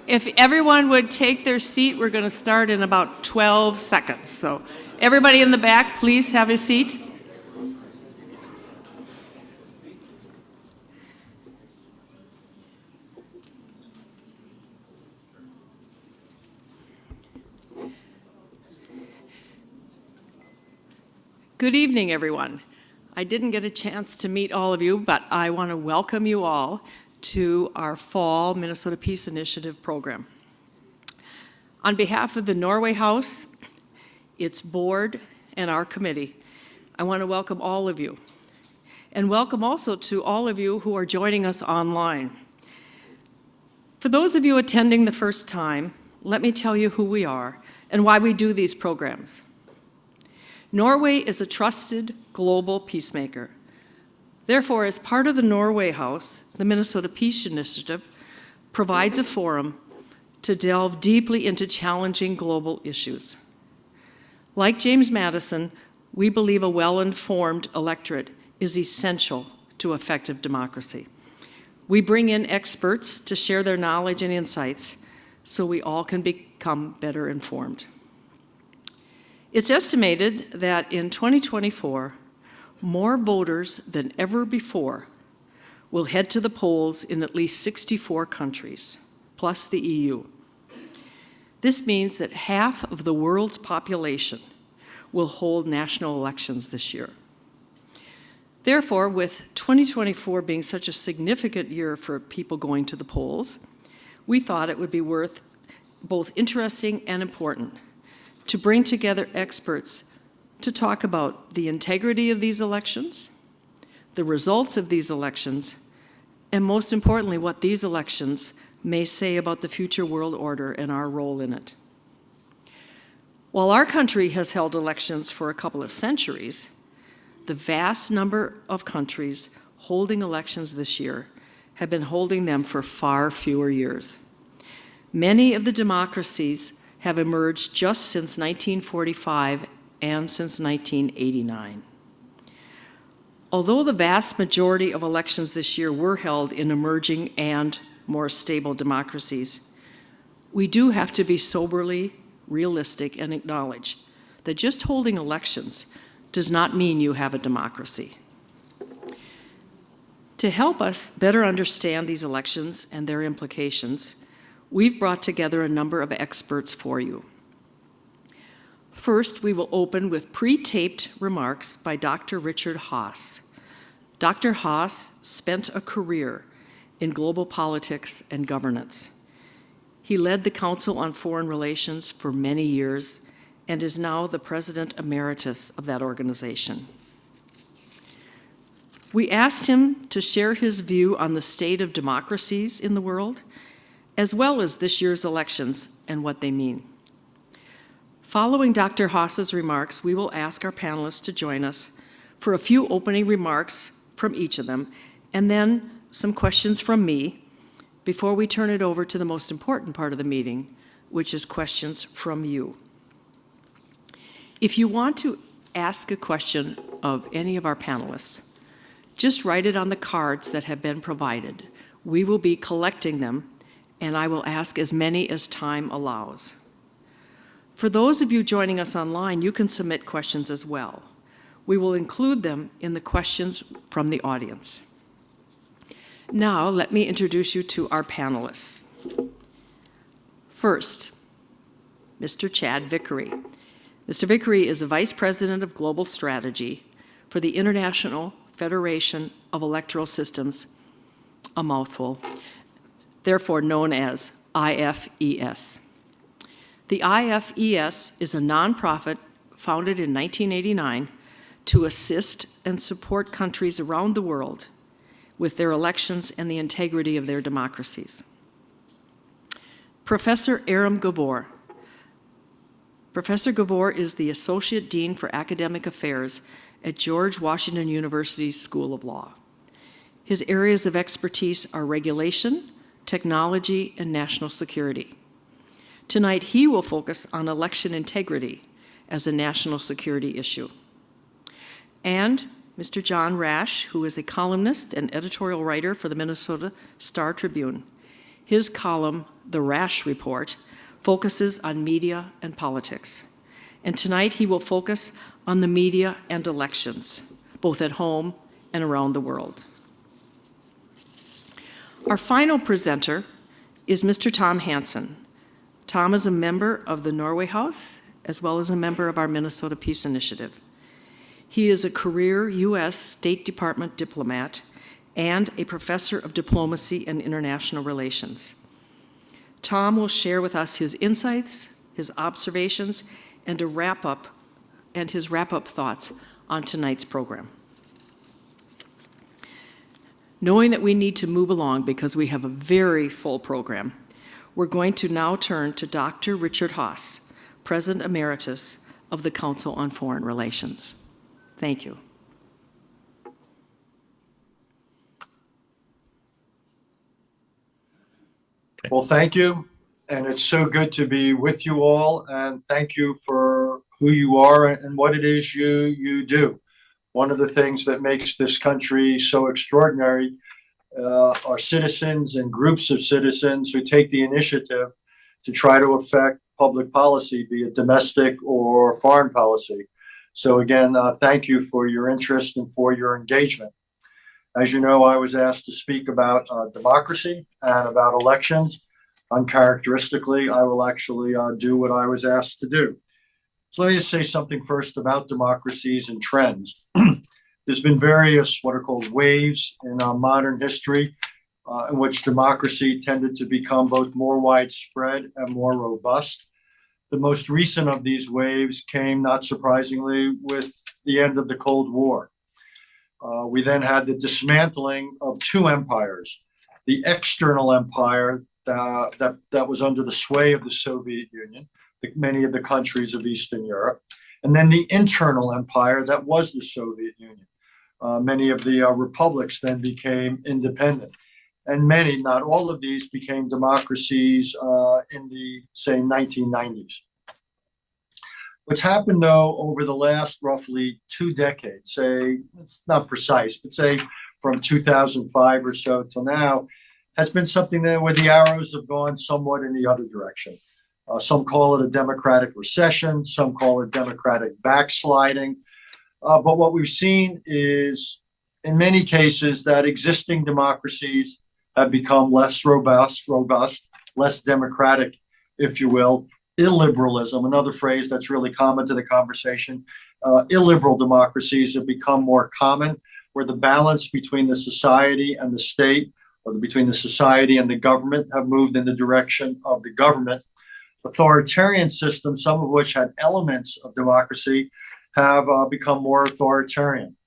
If everyone would take their seat, we're going to start in about 12 seconds. So everybody in the back, please have a seat. Good evening, everyone. I didn't get a chance to meet all of you, but I want to welcome you all to our Fall Minnesota Peace Initiative program. On behalf of the Norway House, its board, and our committee, I want to welcome all of you. And welcome also to all of you who are joining us online. For those of you attending the first time, let me tell you who we are and why we do these programs. Norway is a trusted global peacemaker. Therefore, as part of the Norway House, the Minnesota Peace Initiative provides a forum to delve deeply into challenging global issues. Like James Madison, we believe a well-informed electorate is essential to effective democracy. We bring in experts to share their knowledge and insights so we all can become better informed. It's estimated that in 2024, more voters than ever before will head to the polls in at least 64 countries, plus the EU. This means that half of the world's population will hold national elections this year. Therefore, with 2024 being such a significant year for people going to the polls, we thought it would be both interesting and important to bring together experts to talk about the integrity of these elections, the results of these elections, and most importantly, what these elections may say about the future world order and our role in it. While our country has held elections for a couple of centuries, the vast number of countries holding elections this year have been holding them for far fewer years. Many of the democracies have emerged just since 1945 and since 1989. Although the vast majority of elections this year were held in emerging and more stable democracies, we do have to be soberly realistic and acknowledge that just holding elections does not mean you have a democracy. To help us better understand these elections and their implications, we've brought together a number of experts for you. First, we will open with pre-taped remarks by Dr. Richard Haass. Dr. Haass spent a career in global politics and governance. He led the Council on Foreign Relations for many years and is now the President Emeritus of that organization. We asked him to share his view on the state of democracies in the world, as well as this year's elections and what they mean. Following Dr. Haass's remarks, we will ask our panelists to join us for a few opening remarks from each of them, and then some questions from me before we turn it over to the most important part of the meeting, which is questions from you. If you want to ask a question of any of our panelists, just write it on the cards that have been provided. We will be collecting them, and I will ask as many as time allows. For those of you joining us online, you can submit questions as well. We will include them in the questions from the audience. Now, let me introduce you to our panelists. First, Mr. Chad Vickery. Mr. Vickery is the Vice President of Global Strategy for the International Federation of Electoral Systems, a mouthful, therefore known as IFES. The IFES is a nonprofit founded in 1989 to assist and support countries around the world with their elections and the integrity of their democracies. Professor Aram Gavoor. Professor Gavoor is the Associate Dean for Academic Affairs at George Washington University's School of Law. His areas of expertise are regulation, technology, and national security. Tonight, he will focus on election integrity as a national security issue. And Mr. John Rash, who is a columnist and editorial writer for the Minnesota Star Tribune. His column, the Rash report, focuses on media and politics. And tonight he will focus on the media and elections, both at home and around the world. Our final presenter is Mr. Tom Hansen. Tom is a member of the Norway Haass, as well as a member of our Minnesota Peace Initiative. He is a career U.S. State Department diplomat and a professor of diplomacy and international relations. Tom will share with us his insights, his observations, and his wrap-up thoughts on tonight's program. Knowing that we need to move along because we have a very full program, we're going to now turn to Dr. Richard Haass, President Emeritus of the Council on Foreign Relations. Thank you. Well, thank you, and it's so good to be with you all, and thank you for who you are and what it is you do. One of the things that makes this country so extraordinary are citizens and groups of citizens who take the initiative to try to affect public policy, be it domestic or foreign policy. So again, thank you for your interest and for your engagement. As you know, I was asked to speak about democracy and about elections. Uncharacteristically, I will actually do what I was asked to do. So let me just say something first about democracies and trends. There's been various what are called waves in modern history in which democracy tended to become both more widespread and more robust. The most recent of these waves came, not surprisingly, with the end of the Cold War. We then had the dismantling of two empires, the external empire that was under the sway of the Soviet Union, many of the countries of Eastern Europe, and then the internal empire that was the Soviet Union. Many of the republics then became independent, and many, not all of these, became democracies in the, say, 1990s. What's happened, though, over the last roughly 2 decades, say, it's not precise, but say from 2005 or so till now, has been something that where the arrows have gone somewhat in the other direction. Some call it a democratic recession, some call it democratic backsliding. But what we've seen is, in many cases, that existing democracies have become less robust, less democratic, if you will. Illiberalism, another phrase that's really common to the conversation. Illiberal democracies have become more common, where the balance between the society and the state, or between the society and the government, have moved in the direction of the government. Authoritarian systems, some of which had elements of democracy, have become more authoritarian.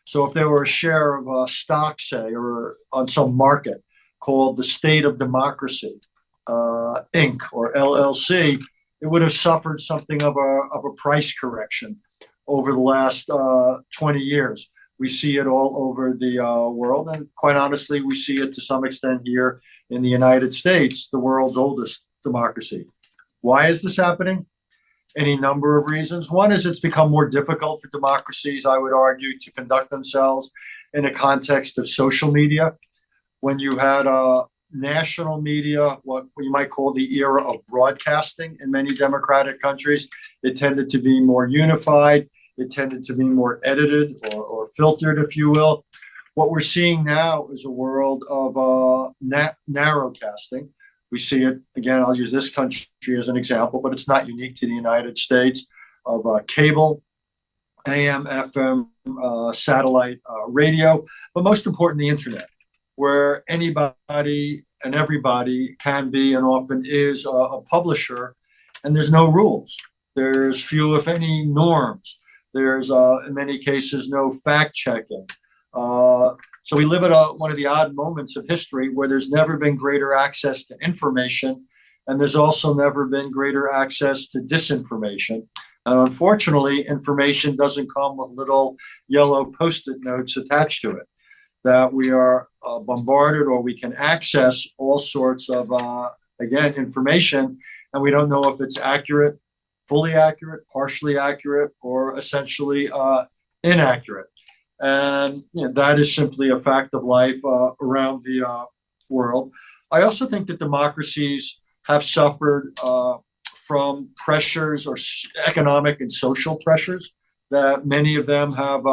So if there were a share of stock, say, or on some market called the State of Democracy, Inc. or LLC, it would have suffered something of a price correction over the last 20 years. We see it all over the world, and quite honestly, we see it to some extent here in the United States, the world's oldest democracy. Why is this happening? Any number of reasons. One is it's become more difficult for democracies, I would argue, to conduct themselves in a context of social media. When you had national media, what you might call the era of broadcasting in many democratic countries, it tended to be more unified. It tended to be more edited or filtered, if you will. What we're seeing now is a world of narrowcasting. We see it, again, I'll use this country as an example, but it's not unique to the United States, of cable, AM, FM, satellite radio, but most important, the internet, where anybody and everybody can be and often is a publisher, and there's no rules. There's few, if any, norms. There's, in many cases, no fact-checking. So we live at one of the odd moments of history where there's never been greater access to information, and there's also never been greater access to disinformation. And unfortunately, information doesn't come with little yellow Post-it notes attached to it. That we are bombarded, or we can access all sorts of, again, information, and we don't know if it's accurate, fully accurate, partially accurate, or essentially inaccurate. And that is simply a fact of life around the world. I also think that democracies have suffered from pressures or economic and social pressures that many of them have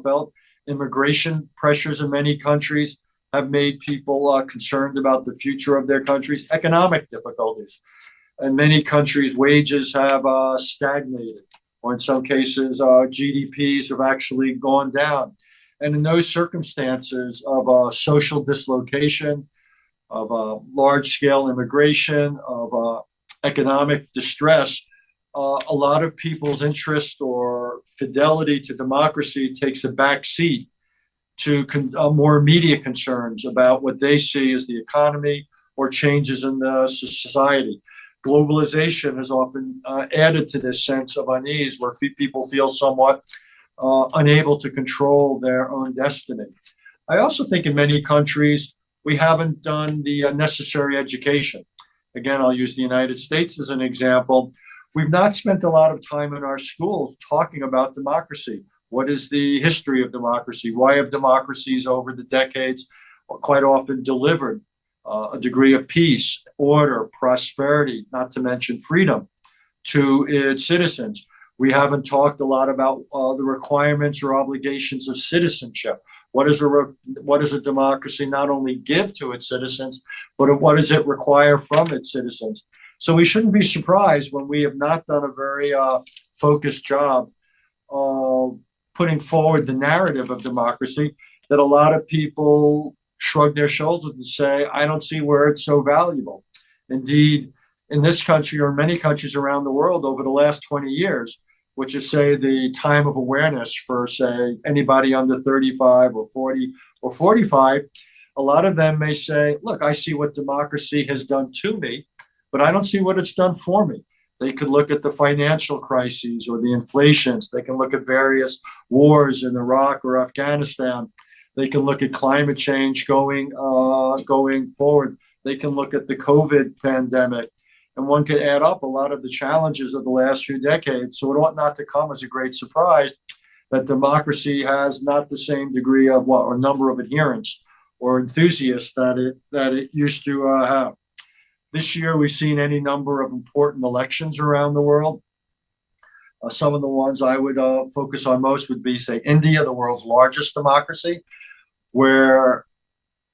felt. Immigration pressures in many countries have made people concerned about the future of their countries. Economic difficulties. In many countries, wages have stagnated, or in some cases, GDPs have actually gone down. And in those circumstances of social dislocation, of large-scale immigration, of economic distress, a lot of people's interest or fidelity to democracy takes a back seat to more immediate concerns about what they see as the economy or changes in the society. Globalization has often added to this sense of unease where people feel somewhat unable to control their own destiny. I also think in many countries, we haven't done the necessary education. Again, I'll use the United States as an example. We've not spent a lot of time in our schools talking about democracy. What is the history of democracy? Why have democracies over the decades quite often delivered a degree of peace, order, prosperity, not to mention freedom to its citizens? We haven't talked a lot about the requirements or obligations of citizenship. What does a democracy not only give to its citizens, but what does it require from its citizens? So we shouldn't be surprised when we have not done a very focused job of putting forward the narrative of democracy, that a lot of people shrug their shoulders and say, I don't see where it's so valuable. Indeed, in this country or many countries around the world over the last 20 years, which is, say, the time of awareness for, say, anybody under 35 or 40 or 45, a lot of them may say, look, I see what democracy has done to me, but I don't see what it's done for me. They could look at the financial crises or the inflations. They can look at various wars in Iraq or Afghanistan. They can look at climate change going forward. They can look at the COVID pandemic. And one could add up a lot of the challenges of the last few decades. So it ought not to come as a great surprise that democracy has not the same degree of or number of adherents or enthusiasts that it used to have. This year, we've seen any number of important elections around the world. Some of the ones I would focus on most would be, say, India, the world's largest democracy, where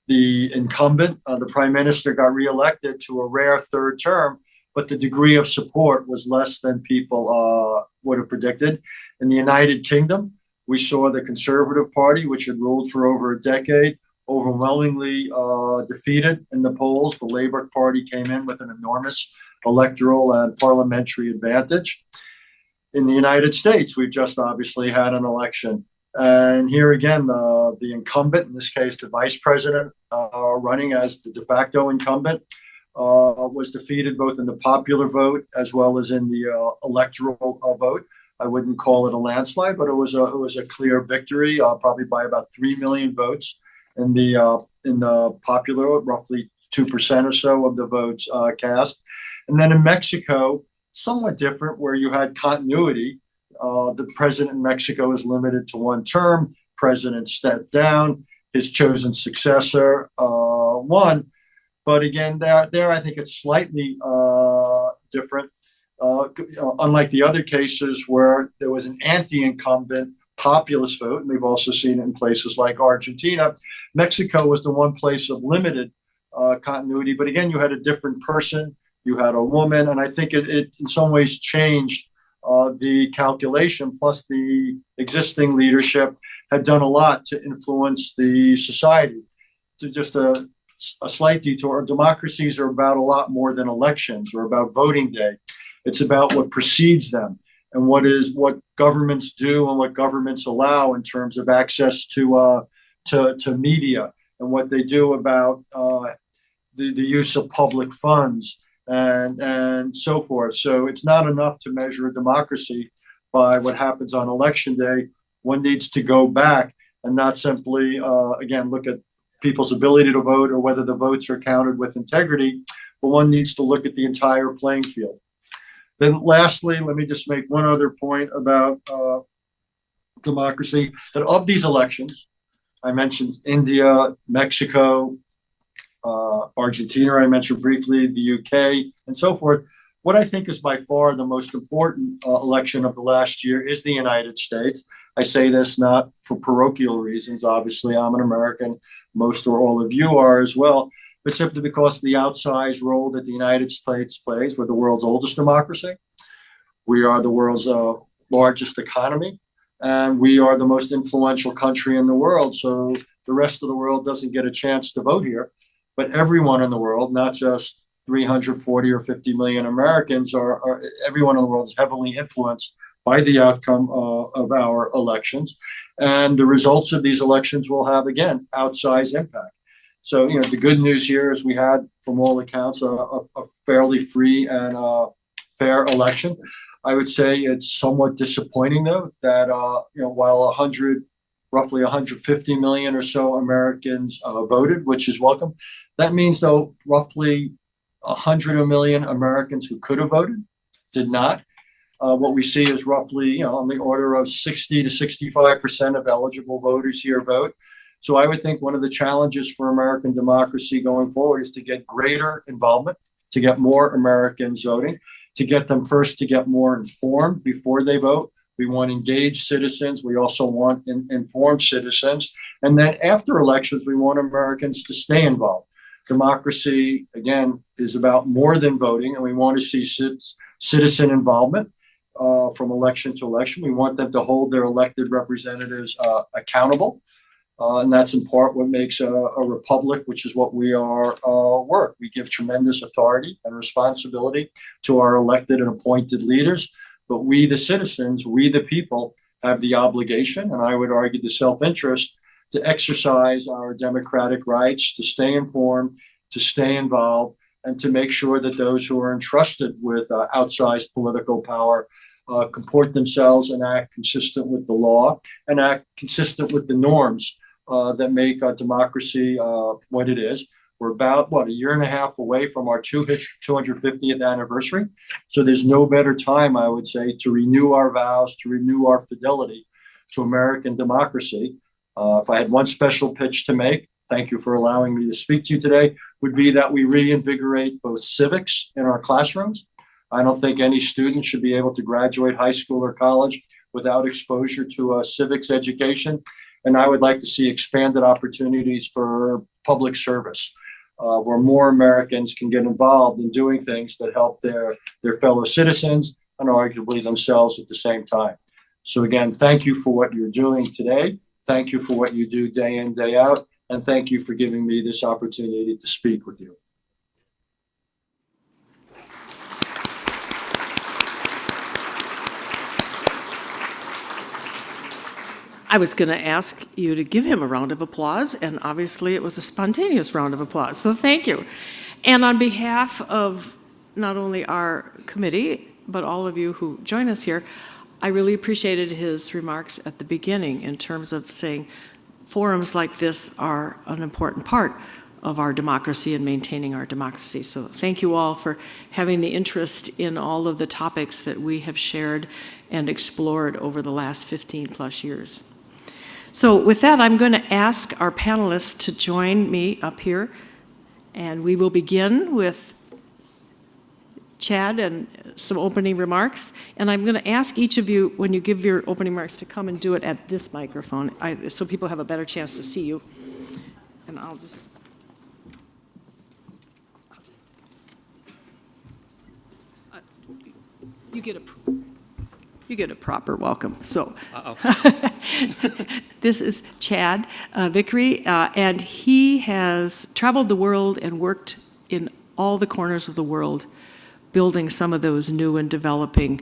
the incumbent, the prime minister, got reelected to a rare third term, but the degree of support was less than people would have predicted. In the United Kingdom, we saw the Conservative Party, which had ruled for over a decade, overwhelmingly defeated in the polls. The Labour Party came in with an enormous electoral and parliamentary advantage. In the United States, we've just obviously had an election. And here again, the incumbent, in this case, the vice president running as the de facto incumbent, was defeated both in the popular vote as well as in the electoral vote. I wouldn't call it a landslide, but it was a clear victory, probably by about 3 million votes in the popular vote, roughly 2% or so of the votes cast. And then in Mexico, somewhat different, where you had continuity. The president in Mexico is limited to one term. President stepped down. His chosen successor won. But again, there I think it's slightly different. Unlike the other cases where there was an anti-incumbent populist vote, and we've also seen it in places like Argentina, Mexico was the one place of limited continuity. But again, you had a different person. You had a woman, and I think it in some ways changed the calculation. Plus, the existing leadership had done a lot to influence the society. To just a slight detour, democracies are about a lot more than elections or about voting day. It's about what precedes them and what governments do and what governments allow in terms of access to media and what they do about the use of public funds and so forth. So it's not enough to measure a democracy by what happens on election day. One needs to go back and not simply, again, look at people's ability to vote or whether the votes are counted with integrity, but one needs to look at the entire playing field. Then lastly, let me just make one other point about democracy, that of these elections, I mentioned India, Mexico, Argentina, I mentioned briefly, the UK, and so forth. What I think is by far the most important election of the last year is the United States. I say this not for parochial reasons. Obviously, I'm an American. Most or all of you are as well, but simply because of the outsized role that the United States plays. We're the world's oldest democracy. We are the world's largest economy, and we are the most influential country in the world. So the rest of the world doesn't get a chance to vote here, but everyone in the world, not just 340 or 50 million Americans, are everyone in the world is heavily influenced by the outcome of our elections. And the results of these elections will have, again, outsized impact. So, the good news here is we had, from all accounts, a fairly free and fair election. I would say it's somewhat disappointing, though, that while roughly 150 million or so Americans voted, which is welcome, that means, though, roughly 100 million Americans who could have voted did not. What we see is roughly, on the order of 60 to 65% of eligible voters here vote. So I would think one of the challenges for American democracy going forward is to get greater involvement, to get more Americans voting, to get them first to get more informed before they vote. We want engaged citizens. We also want informed citizens. And then after elections, we want Americans to stay involved. Democracy, again, is about more than voting, and we want to see citizen involvement from election to election. We want them to hold their elected representatives accountable. And that's in part what makes a republic, which is what we are, work. We give tremendous authority and responsibility to our elected and appointed leaders. But we, the citizens, we, the people, have the obligation, and I would argue the self-interest, to exercise our democratic rights, to stay informed, to stay involved, and to make sure that those who are entrusted with outsized political power comport themselves and act consistent with the law and act consistent with the norms that make our democracy what it is. We're about, a year and a half away from our 250th anniversary. So there's no better time, I would say, to renew our vows, to renew our fidelity to American democracy. If I had one special pitch to make, thank you for allowing me to speak to you today, would be that we reinvigorate both civics in our classrooms. I don't think any student should be able to graduate high school or college without exposure to a civics education. And I would like to see expanded opportunities for public service, where more Americans can get involved in doing things that help their fellow citizens and arguably themselves at the same time. So again, thank you for what you're doing today. Thank you for what you do day in, day out. And thank you for giving me this opportunity to speak with you. I was going to ask you to give him a round of applause, and obviously it was a spontaneous round of applause, so thank you. And on behalf of not only our committee, but all of you who join us here, I really appreciated his remarks at the beginning in terms of saying forums like this are an important part of our democracy and maintaining our democracy. So thank you all for having the interest in all of the topics that we have shared and explored over the last 15 plus years. So with that, I'm going to ask our panelists to join me up here, and we will begin with Chad and some opening remarks. And I'm going to ask each of you, when you give your opening remarks, to come and do it at this microphone so people have a better chance to see you. And I'll just you get a proper welcome. So this is Chad Vickery, and he has traveled the world and worked in all the corners of the world, building some of those new and developing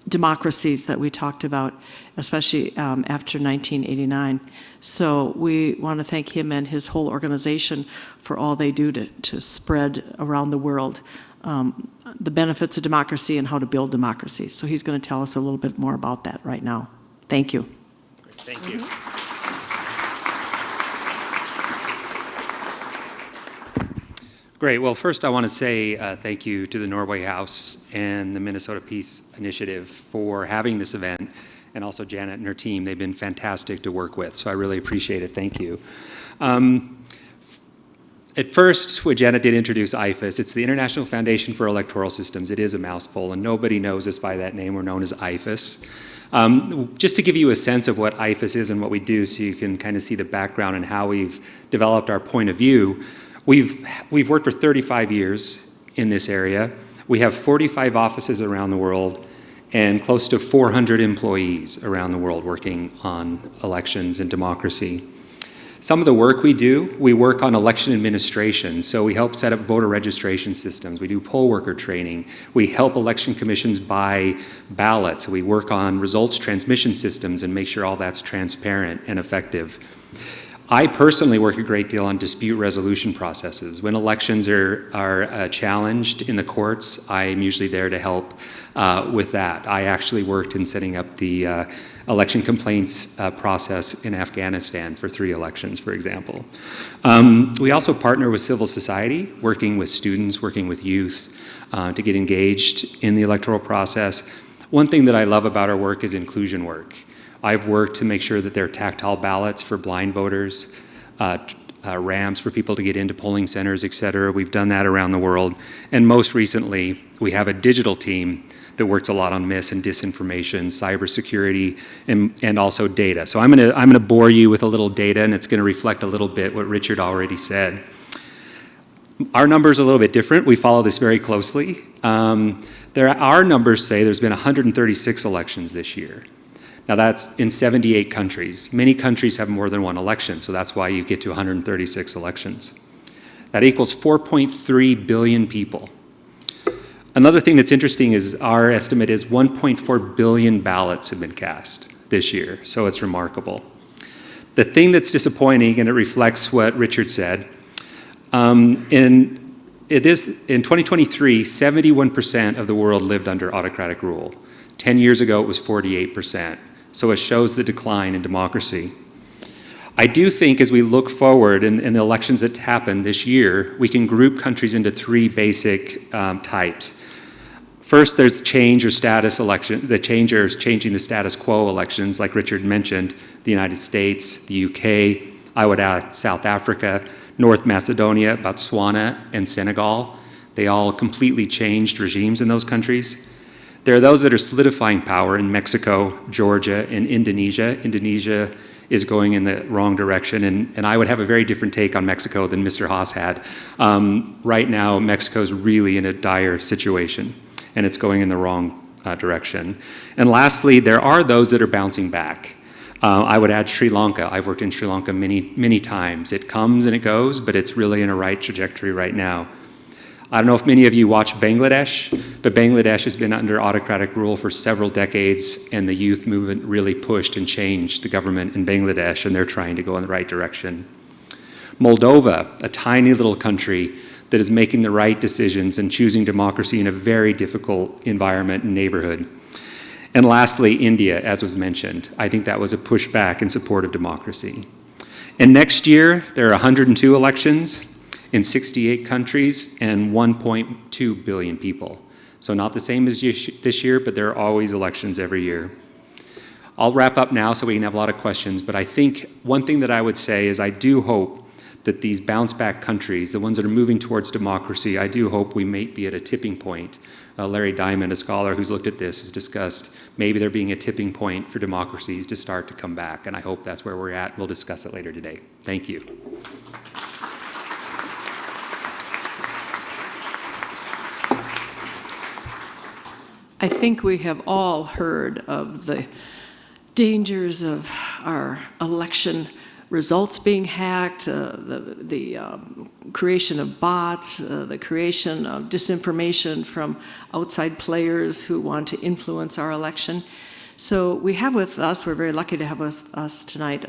democracies that we talked about, especially after 1989. So we want to thank him and his whole organization for all they do to spread around the world the benefits of democracy and how to build democracy. So he's going to tell us a little bit more about that right now. Thank you. Thank you. Great. Well, first I want to say thank you to the Norway Haass and the Minnesota Peace Initiative for having this event, and also Janet and her team. They've been fantastic to work with, so I really appreciate it. Thank you. At first, what Janet did introduce IFAS. It's the International Foundation for Electoral Systems. It is a mouthful, and nobody knows us by that name. We're known as IFAS. Just to give you a sense of what IFAS is and what we do, so you can kind of see the background and how we've developed our point of view, we've worked for 35 years in this area. We have 45 offices around the world and close to 400 employees around the world working on elections and democracy. Some of the work we do, we work on election administration. So we help set up voter registration systems. We do poll worker training. We help election commissions buy ballots. We work on results transmission systems and make sure all that's transparent and effective. I personally work a great deal on dispute resolution processes. When elections are challenged in the courts, I'm usually there to help with that. I actually worked in setting up the election complaints process in Afghanistan for 3 elections, for example. We also partner with civil society, working with students, working with youth to get engaged in the electoral process. One thing that I love about our work is inclusion work. I've worked to make sure that there are tactile ballots for blind voters, ramps for people to get into polling centers, et cetera. We've done that around the world. And most recently, we have a digital team that works a lot on mis and disinformation, cybersecurity, and also data. So I'm gonna bore you with a little data, and it's gonna reflect a little bit what Richard already said. Our numbers are a little bit different. We follow this very closely. Our numbers say there's been 136 elections this year. Now that's in 78 countries. Many countries have more than one election, so that's why you get to 136 elections. That equals 4.3 billion people. Another thing that's interesting is our estimate is 1.4 billion ballots have been cast this year, so it's remarkable. The thing that's disappointing, and it reflects what Richard said, in 2023, 71% of the world lived under autocratic rule. 10 years ago, it was 48%, so it shows the decline in democracy. I do think as we look forward in the elections that happen this year, we can group countries into 3 basic types. First, there's change or status election. The changer is changing the status quo elections, like Richard mentioned, the United States, the UK, I would add South Africa, North Macedonia, Botswana, and Senegal. They all completely changed regimes in those countries. There are those that are solidifying power in Mexico, Georgia, and Indonesia. Indonesia is going in the wrong direction, and I would have a very different take on Mexico than Mr. Haass had. Right now, Mexico's really in a dire situation, and it's going in the wrong direction. And lastly, there are those that are bouncing back. I would add Sri Lanka. I've worked in Sri Lanka many, many times. It comes and it goes, but it's really in a right trajectory right now. I don't know if many of you watch Bangladesh, but Bangladesh has been under autocratic rule for several decades, and the youth movement really pushed and changed the government in Bangladesh, and they're trying to go in the right direction. Moldova, a tiny little country that is making the right decisions and choosing democracy in a very difficult environment and neighborhood. And lastly, India, as was mentioned. I think that was a pushback in support of democracy. And next year, there are 102 elections in 68 countries and 1.2 billion people. So not the same as this year, but there are always elections every year. I'll wrap up now so we can have a lot of questions, but I think one thing that I would say is I do hope that these bounce-back countries, the ones that are moving towards democracy, I do hope we may be at a tipping point. Larry Diamond, a scholar who's looked at this, has discussed maybe there being a tipping point for democracies to start to come back, and I hope that's where we're at. We'll discuss it later today. Thank you. I think we have all heard of the dangers of our election results being hacked, the creation of bots, the creation of disinformation from outside players who want to influence our election. So we have with us, we're very lucky to have with us tonight,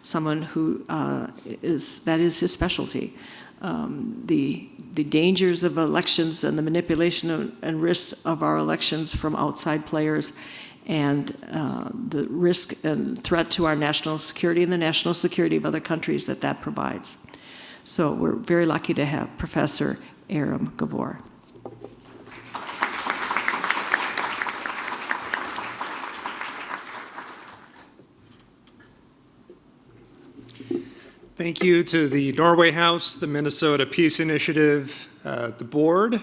someone who that is his specialty. The dangers of elections and the manipulation and risks of our elections from outside players, and the risk and threat to our national security and the national security of other countries that provides. So we're very lucky to have Professor Aram Gavoor. Thank you to the Norway House, the Minnesota Peace Initiative, the board,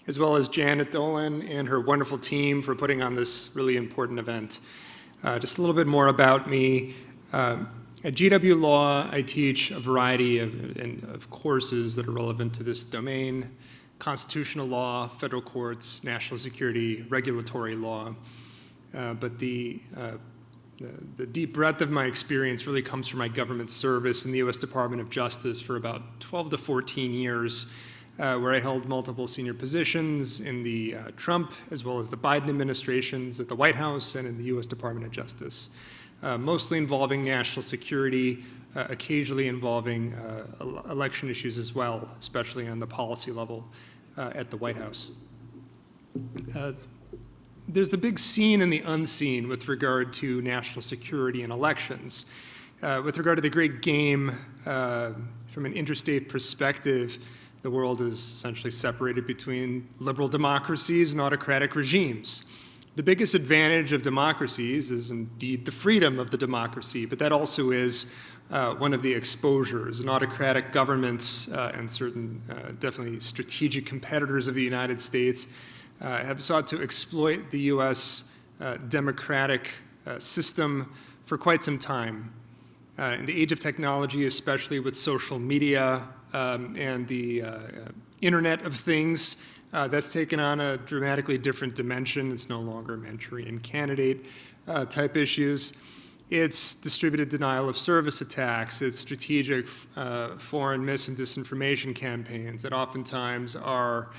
as well as Janet Dolan and her wonderful team for putting on this really important event. Just a little bit more about me. At GW Law, I teach a variety of courses that are relevant to this domain: constitutional law, federal courts, national security, regulatory law. But the deep breadth of my experience really comes from my government service in the U.S. Department of Justice for about 12 to 14 years, where I held multiple senior positions in the Trump as well as the Biden administrations at the White House and in the U.S. Department of Justice, mostly involving national security, occasionally involving election issues as well, especially on the policy level at the White House. There's the big seen and the unseen with regard to national security and elections. With regard to the great game, from an interstate perspective, the world is essentially separated between liberal democracies and autocratic regimes. The biggest advantage of democracies is indeed the freedom of the democracy, but that also is one of the exposures. And autocratic governments and certain definitely strategic competitors of the United States have sought to exploit the U.S. Democratic system for quite some time. In the age of technology, especially with social media and the Internet of Things, that's taken on a dramatically different dimension. It's no longer Manchurian candidate type issues. It's distributed denial of service attacks. It's strategic foreign mis- and disinformation campaigns that oftentimes are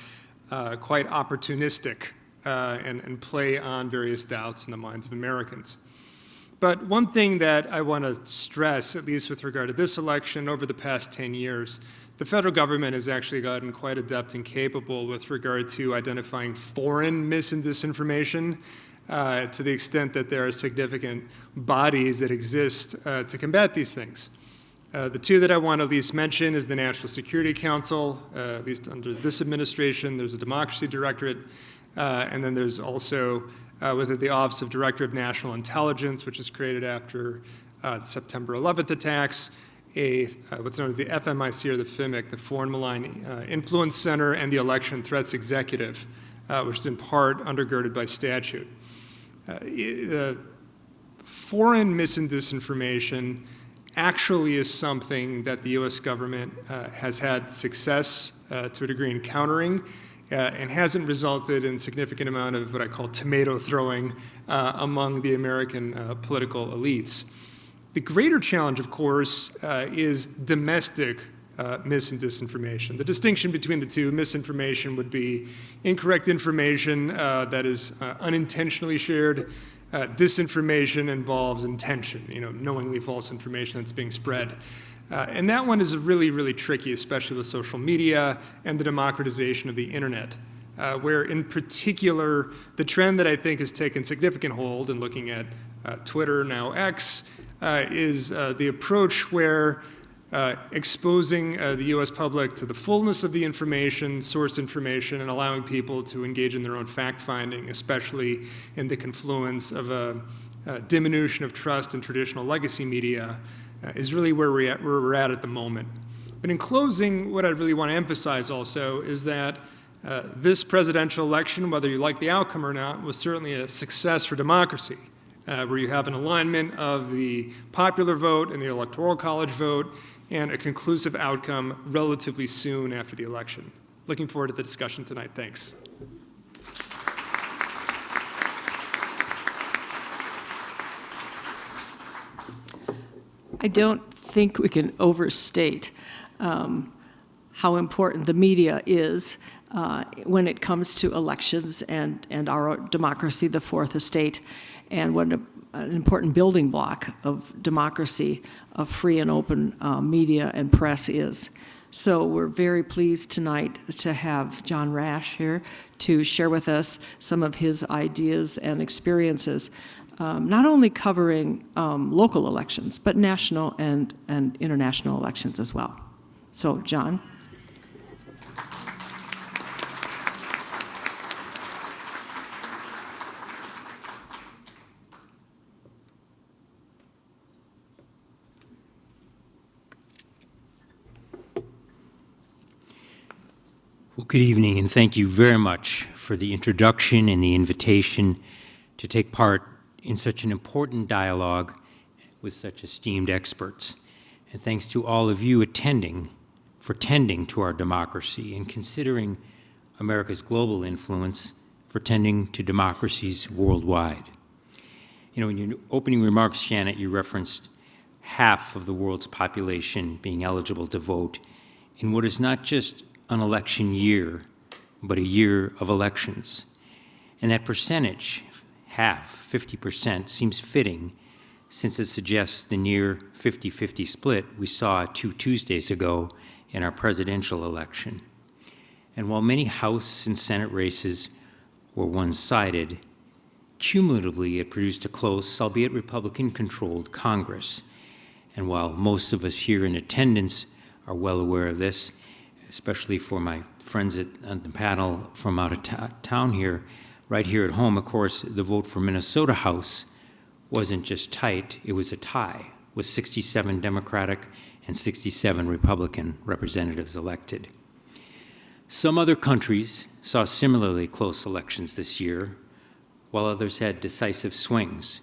quite opportunistic and play on various doubts in the minds of Americans. But one thing that I want to stress, at least with regard to this election, over the past 10 years, the federal government has actually gotten quite adept and capable with regard to identifying foreign mis- and disinformation to the extent that there are significant bodies that exist to combat these things. The two that I want to at least mention is the National Security Council, at least under this administration. There's a Democracy Directorate, and then there's also within the Office of Director of National Intelligence, which was created after September 11th attacks, what's known as the FMIC or the FIMIC, the Foreign Malign Influence Center, and the Election Threats Executive, which is in part undergirded by statute. The foreign mis- and disinformation actually is something that the U.S. government has had success to a degree in countering and hasn't resulted in significant amount of what I call tomato throwing among the American political elites. The greater challenge, of course, is domestic mis- and disinformation. The distinction between the two: misinformation would be incorrect information that is unintentionally shared. Disinformation involves intention, knowingly false information that's being spread. And that one is really, really tricky, especially with social media and the democratization of the internet, where in particular, the trend that I think has taken significant hold in looking at Twitter, now X, is the approach where exposing the U.S. public to the fullness of the information, source information, and allowing people to engage in their own fact-finding, especially in the confluence of a diminution of trust in traditional legacy media, is really where we're at the moment. But in closing, what I really want to emphasize also is that this presidential election, whether you like the outcome or not, was certainly a success for democracy, where you have an alignment of the popular vote and the Electoral College vote, and a conclusive outcome relatively soon after the election. Looking forward to the discussion tonight. Thanks. I don't think we can overstate how important the media is when it comes to elections and our democracy, the fourth estate, and what an important building block of democracy, of free and open media and press is. So we're very pleased tonight to have John Rash here to share with us some of his ideas and experiences, not only covering local elections, but national and international elections as well. So, John. Good evening, and thank you very much for the introduction and the invitation to take part in such an important dialogue with such esteemed experts. And thanks to all of you attending for tending to our democracy and considering America's global influence for tending to democracies worldwide. You know, in your opening remarks, Janet, you referenced half of the world's population being eligible to vote in what is not just an election year, but a year of elections. And that percentage, half, 50%, seems fitting since it suggests the near 50-50 split we saw 2 Tuesdays ago in our presidential election. And while many House and Senate races were one-sided, cumulatively it produced a close, albeit Republican-controlled, Congress. And while most of us here in attendance are well aware of this, especially for my friends on the panel from out of town here, right here at home, of course, the vote for Minnesota House wasn't just tight, it was a tie, with 67 Democratic and 67 Republican representatives elected. Some other countries saw similarly close elections this year, while others had decisive swings,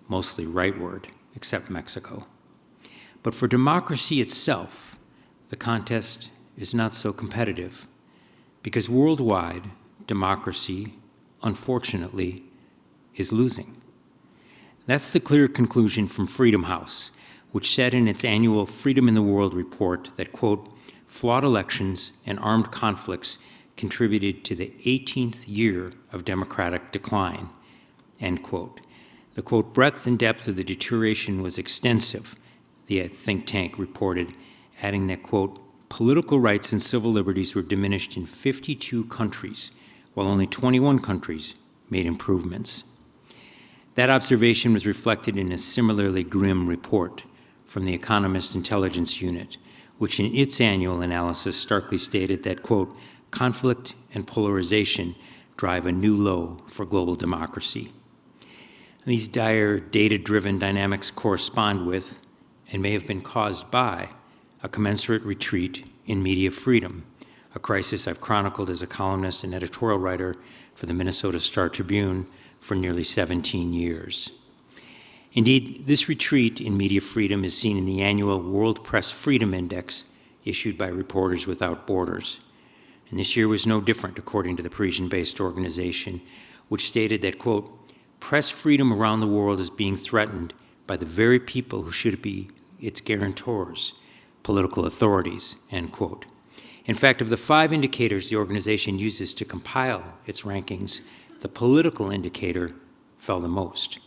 mostly rightward, except Mexico. But for democracy itself, the contest is not so competitive, because worldwide, democracy, unfortunately, is losing. That's the clear conclusion from Freedom House, which said in its annual Freedom in the World report that, quote, flawed elections and armed conflicts contributed to the 18th year of democratic decline, end quote. The, quote, breadth and depth of the deterioration was extensive, the think tank reported, adding that, quote, political rights and civil liberties were diminished in 52 countries, while only 21 countries made improvements. That observation was reflected in a similarly grim report from the Economist Intelligence Unit, which in its annual analysis starkly stated that, quote, conflict and polarization drive a new low for global democracy. And these dire, data-driven dynamics correspond with, and may have been caused by, a commensurate retreat in media freedom, a crisis I've chronicled as a columnist and editorial writer for the Minnesota Star-Tribune for nearly 17 years. Indeed, this retreat in media freedom is seen in the annual World Press Freedom Index issued by Reporters Without Borders. And this year was no different, according to the Parisian-based organization, which stated that, quote, press freedom around the world is being threatened by the very people who should be its guarantors, political authorities, end quote. In fact, of the 5 indicators the organization uses to compile its rankings, the political indicator fell the most.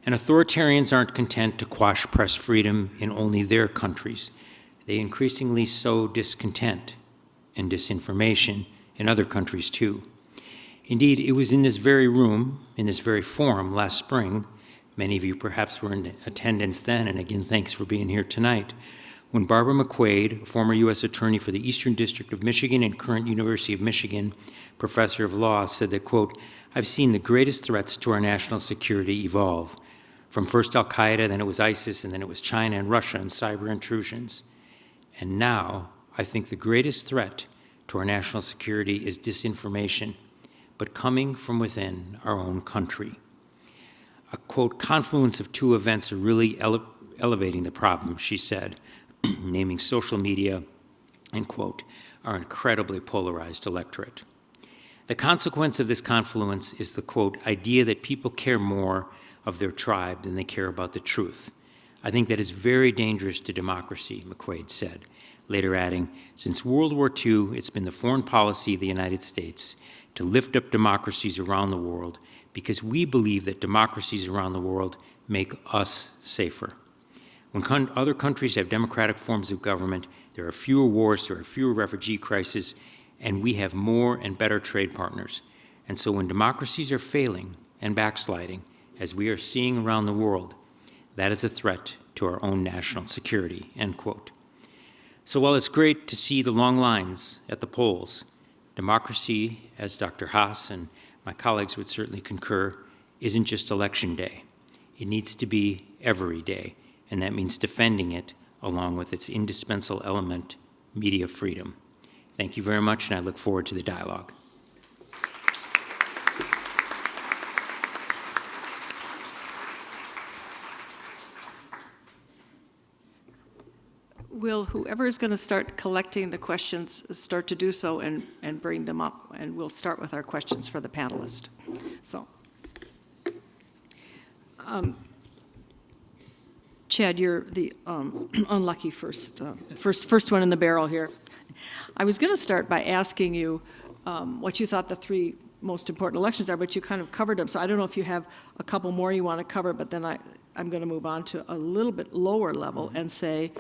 And authoritarians aren't content to quash press freedom in only their countries. They increasingly sow discontent and disinformation in other countries too. Indeed, it was in this very room, in this very forum last spring, many of you perhaps were in attendance then, and again, thanks for being here tonight, when Barbara McQuaid, former U.S. Attorney for the Eastern District of Michigan and current University of Michigan professor of law, said that, quote, I've seen the greatest threats to our national security evolve. From first al-Qaeda, then it was ISIS, and then it was China and Russia and cyber intrusions. And now, I think the greatest threat to our national security is disinformation, but coming from within our own country. A, quote, confluence of 2 events are really elevating the problem, she said, naming social media and, quote, our incredibly polarized electorate. The consequence of this confluence is the, quote, idea that people care more of their tribe than they care about the truth. I think that is very dangerous to democracy, McQuaid said, later adding, since World War II, it's been the foreign policy of the United States to lift up democracies around the world because we believe that democracies around the world make us safer. When other countries have democratic forms of government, there are fewer wars, there are fewer refugee crises, and we have more and better trade partners. And so when democracies are failing and backsliding, as we are seeing around the world, that is a threat to our own national security, end quote. So while it's great to see the long lines at the polls, democracy, as Dr. Haass and my colleagues would certainly concur, isn't just election day. It needs to be every day, and that means defending it along with its indispensable element, media freedom. Thank you very much, and I look forward to the dialogue. Will whoever is going to start collecting the questions start to do so and bring them up? And we'll start with our questions for the panelist. So, Chad, you're the unlucky first one in the barrel here. I was going to start by asking you what you thought the three most important elections are, but you kind of covered them. So I don't know if you have a couple more you want to cover, but then I'm going to move on to a little bit lower level and say,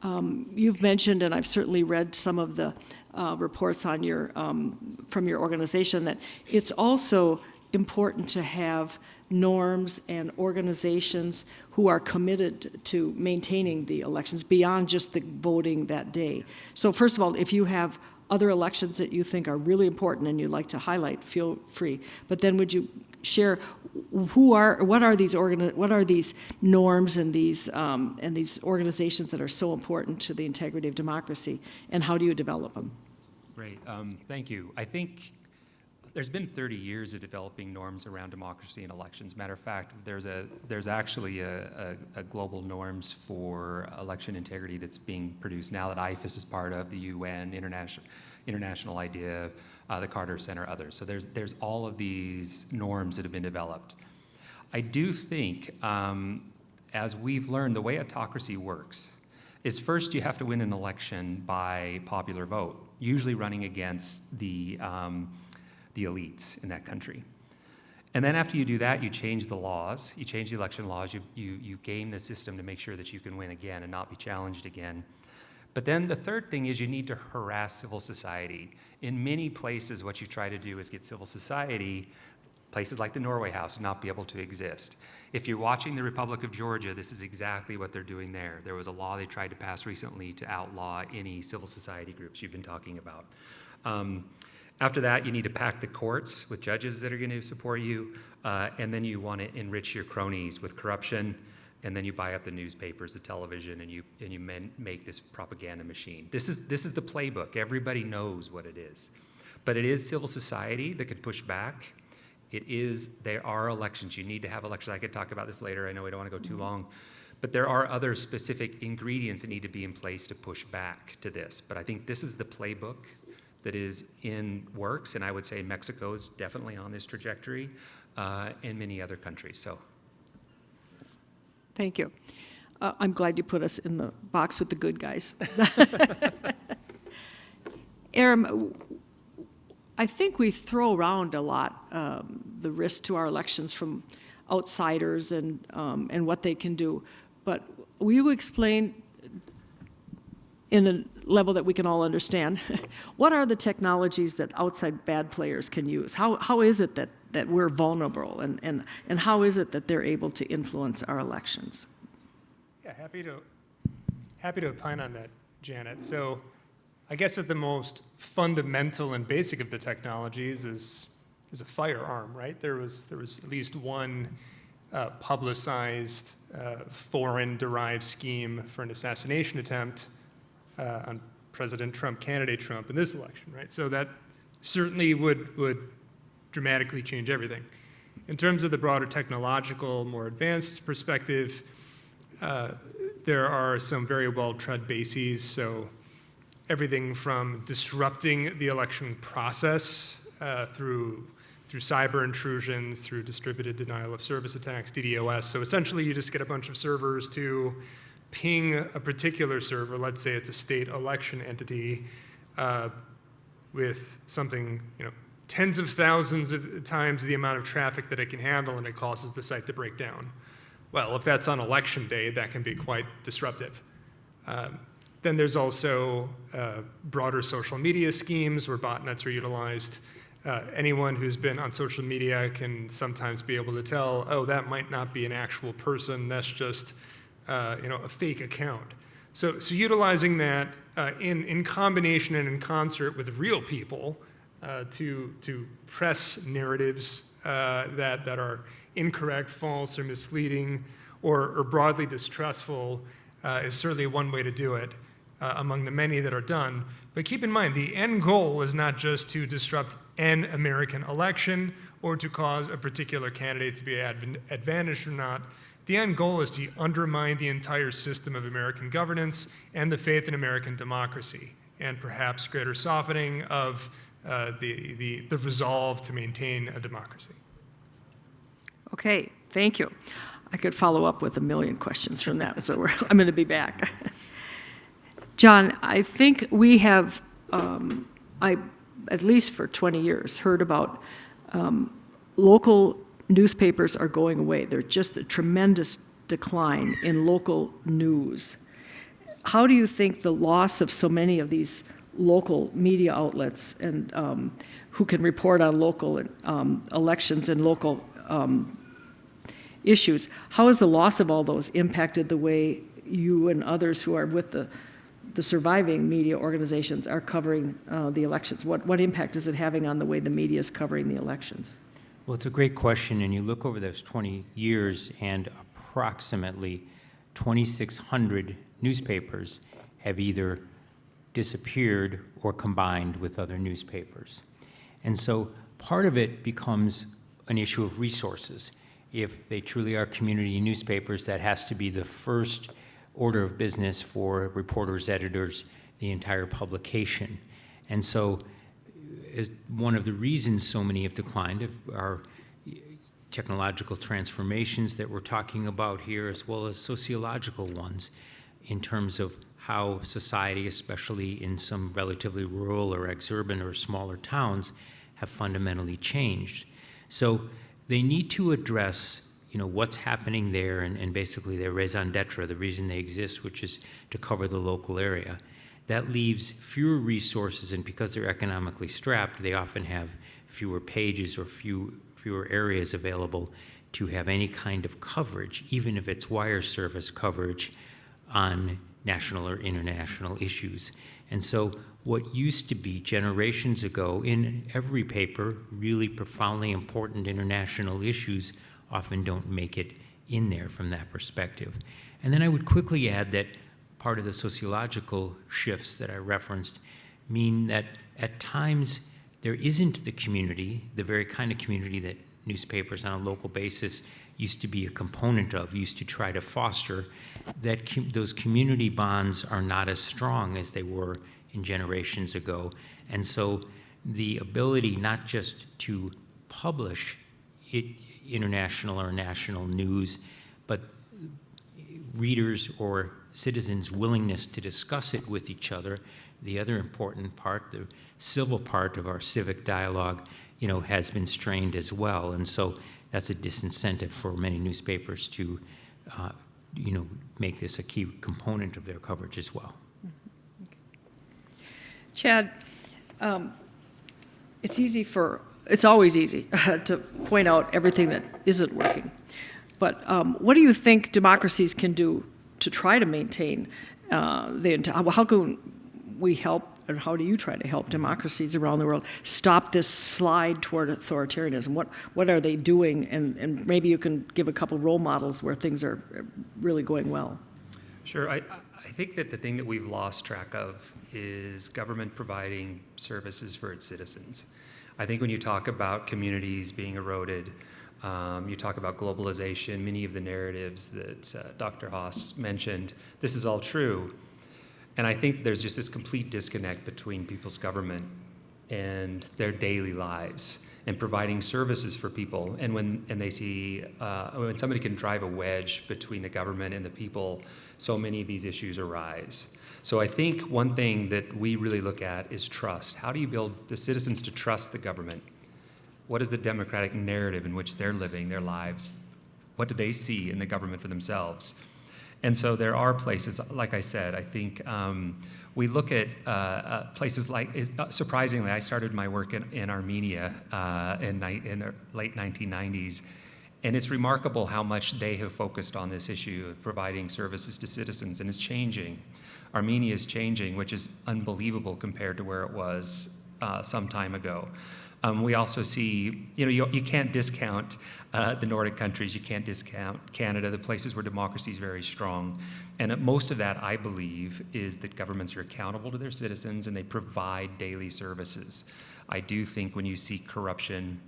you've mentioned, and I've certainly read some of the reports on your from your organization, that it's also important to have norms and organizations who are committed to maintaining the elections beyond just the voting that day. So first of all, if you have other elections that you think are really important and you'd like to highlight, feel free. But then would you share what are these norms and these organizations that are so important to the integrity of democracy, and how do you develop them? Great, thank you. I think there's been 30 years of developing norms around democracy and elections. Matter of fact, there's actually a global norms for election integrity that's being produced now that IFAS is part of, the UN, international idea, the Carter Center, others. So there's all of these norms that have been developed. I do think, as we've learned, the way autocracy works is first you have to win an election by popular vote, usually running against the elites in that country. And then after you do that, you change the laws, you change the election laws, you game the system to make sure that you can win again and not be challenged again. But then the third thing is you need to harass civil society. In many places, what you try to do is get civil society, places like the Norway House, not be able to exist. If you're watching the Republic of Georgia, this is exactly what they're doing there. There was a law they tried to pass recently to outlaw any civil society groups you've been talking about. After that, you need to pack the courts with judges that are going to support you, and then you want to enrich your cronies with corruption, and then you buy up the newspapers, the television, and you make this propaganda machine. This is the playbook. Everybody knows what it is. But it is civil society that could push back. There are elections. You need to have elections. I could talk about this later. I know we don't want to go too long. But there are other specific ingredients that need to be in place to push back to this. But I think this is the playbook that is in works, and I would say Mexico is definitely on this trajectory, and many other countries. So, thank you. I'm glad you put us in the box with the good guys. Aram, I think we throw around a lot the risk to our elections from outsiders and what they can do. But will you explain in a level that we can all understand, what are the technologies that outside bad players can use? How is it that we're vulnerable, and how is it that they're able to influence our elections? Yeah, happy to opine on that, Janet. So I guess at the most fundamental and basic of the technologies is a firearm, right? There was at least one publicized foreign-derived scheme for an assassination attempt on President Trump, candidate Trump, in this election, right? So that certainly would dramatically change everything. In terms of the broader technological, more advanced perspective, there are some very well-trod bases. So everything from disrupting the election process through cyber intrusions, through distributed denial of service attacks, DDoS. So essentially, you just get a bunch of servers to ping a particular server, let's say it's a state election entity, with something, tens of thousands of times the amount of traffic that it can handle, and it causes the site to break down. Well, if that's on election day, that can be quite disruptive. Then there's also broader social media schemes where botnets are utilized. Anyone who's been on social media can sometimes be able to tell, oh, that might not be an actual person, that's just a fake account. So utilizing that in combination and in concert with real people to press narratives that are incorrect, false, or misleading, or broadly distrustful is certainly one way to do it among the many that are done. But keep in mind, the end goal is not just to disrupt an American election or to cause a particular candidate to be advantaged or not. The end goal is to undermine the entire system of American governance and the faith in American democracy, and perhaps greater softening of the resolve to maintain a democracy. Okay, thank you. I could follow up with a million questions from that, so I'm going to be back. John, I think we have, at least for 20 years, heard about local newspapers are going away. There's just a tremendous decline in local news. How do you think the loss of so many of these local media outlets and who can report on local elections and local issues, how has the loss of all those impacted the way you and others who are with the surviving media organizations are covering the elections? What impact is it having on the way the media is covering the elections? Well, it's a great question, and you look over those 20 years, and approximately 2,600 newspapers have either disappeared or combined with other newspapers. And so part of it becomes an issue of resources. If they truly are community newspapers, that has to be the first order of business for reporters, editors, the entire publication. And so as one of the reasons so many have declined are technological transformations that we're talking about here, as well as sociological ones in terms of how society, especially in some relatively rural or exurban or smaller towns, have fundamentally changed. So they need to address, what's happening there and basically their raison d'etre, the reason they exist, which is to cover the local area. That leaves fewer resources, and because they're economically strapped, they often have fewer pages or fewer areas available to have any kind of coverage, even if it's wire service coverage on national or international issues. And so what used to be generations ago in every paper, really profoundly important international issues often don't make it in there from that perspective. And then I would quickly add that part of the sociological shifts that I referenced mean that at times there isn't the community, the very kind of community that newspapers on a local basis used to be a component of, used to try to foster, that those community bonds are not as strong as they were in generations ago. And so the ability not just to publish international or national news, but readers or citizens' willingness to discuss it with each other, the other important part, the civil part of our civic dialogue, has been strained as well. And so that's a disincentive for many newspapers to, make this a key component of their coverage as well. Chad, it's always easy to point out everything that isn't working. But what do you think democracies can do to try to maintain how can we help, and how do you try to help democracies around the world stop this slide toward authoritarianism? What are they doing? And maybe you can give a couple role models where things are really going well. Sure. I think that the thing that we've lost track of is government providing services for its citizens. I think when you talk about communities being eroded, you talk about globalization, many of the narratives that Dr. Haass mentioned, this is all true. And I think there's just this complete disconnect between people's government and their daily lives and providing services for people. And when they see, when somebody can drive a wedge between the government and the people, so many of these issues arise. So I think one thing that we really look at is trust. How do you build the citizens to trust the government? What is the democratic narrative in which they're living their lives? What do they see in the government for themselves? And so there are places, like I said, I think we look at places like, surprisingly, I started my work in Armenia in the late 1990s, and it's remarkable how much they have focused on this issue of providing services to citizens, and it's changing. Armenia is changing, which is unbelievable compared to where it was some time ago. We also see, you can't discount the Nordic countries, you can't discount Canada, the places where democracy is very strong. And most of that, I believe, is that governments are accountable to their citizens and they provide daily services. I do think when you see corruption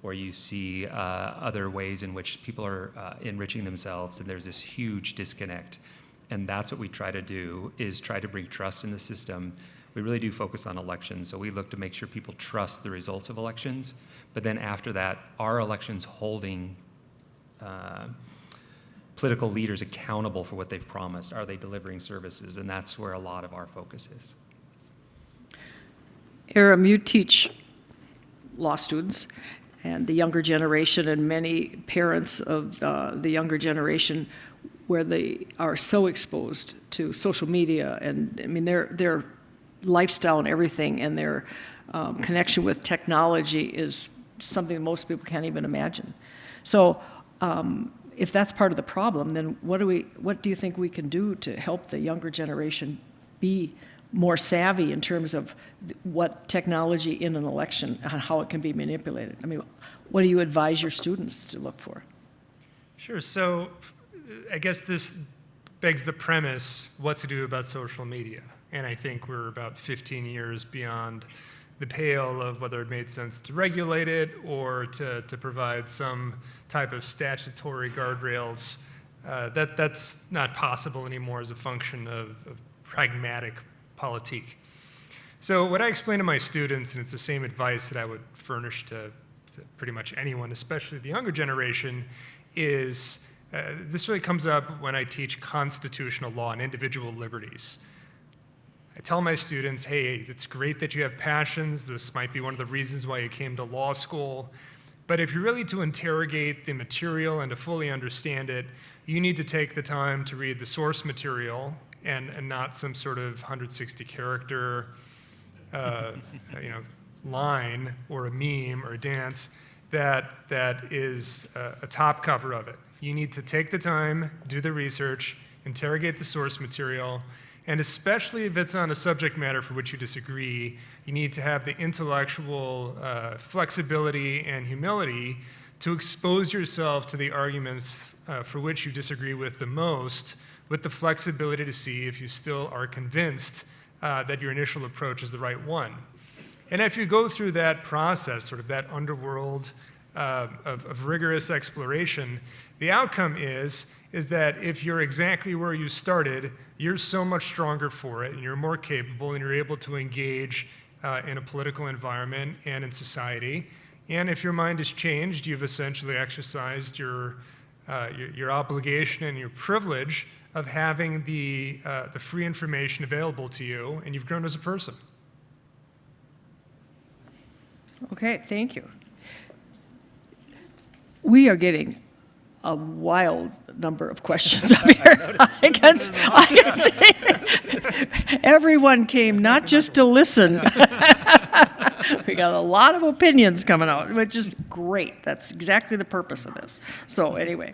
or you see other ways in which people are enriching themselves, and there's this huge disconnect. And that's what we try to do, is try to bring trust in the system. We really do focus on elections, so we look to make sure people trust the results of elections. But then after that, are elections holding political leaders accountable for what they've promised? Are they delivering services? And that's where a lot of our focus is. Aram, you teach law students and the younger generation, and many parents of the younger generation, where they are so exposed to social media, and I mean their lifestyle and everything, and their connection with technology is something that most people can't even imagine. So if that's part of the problem, then what do you think we can do to help the younger generation be more savvy in terms of what technology in an election and how it can be manipulated? I mean, what do you advise your students to look for? Sure. So I guess this begs the premise, what to do about social media. And I think we're about 15 years beyond the pale of whether it made sense to regulate it or to provide some type of statutory guardrails. That's not possible anymore as a function of pragmatic politique. So what I explain to my students, and it's the same advice that I would furnish to pretty much anyone, especially the younger generation, is this really comes up when I teach constitutional law and individual liberties. I tell my students, hey, it's great that you have passions. This might be one of the reasons why you came to law school. But if you're really to interrogate the material and to fully understand it, you need to take the time to read the source material and not some sort of 160-character line or a meme or a dance that is a top cover of it. You need to take the time, do the research, interrogate the source material, and especially if it's on a subject matter for which you disagree, you need to have the intellectual flexibility and humility to expose yourself to the arguments for which you disagree with the most, with the flexibility to see if you still are convinced that your initial approach is the right one. And if you go through that process, sort of that underworld of rigorous exploration, the outcome is that if you're exactly where you started, you're so much stronger for it, and you're more capable, and you're able to engage in a political environment and in society. And if your mind has changed, you've essentially exercised your obligation and your privilege of having the free information available to you, and you've grown as a person. Okay, thank you. We are getting a wild number of questions up here. I can say everyone came not just to listen. We got a lot of opinions coming out, which is great. That's exactly the purpose of this. So anyway,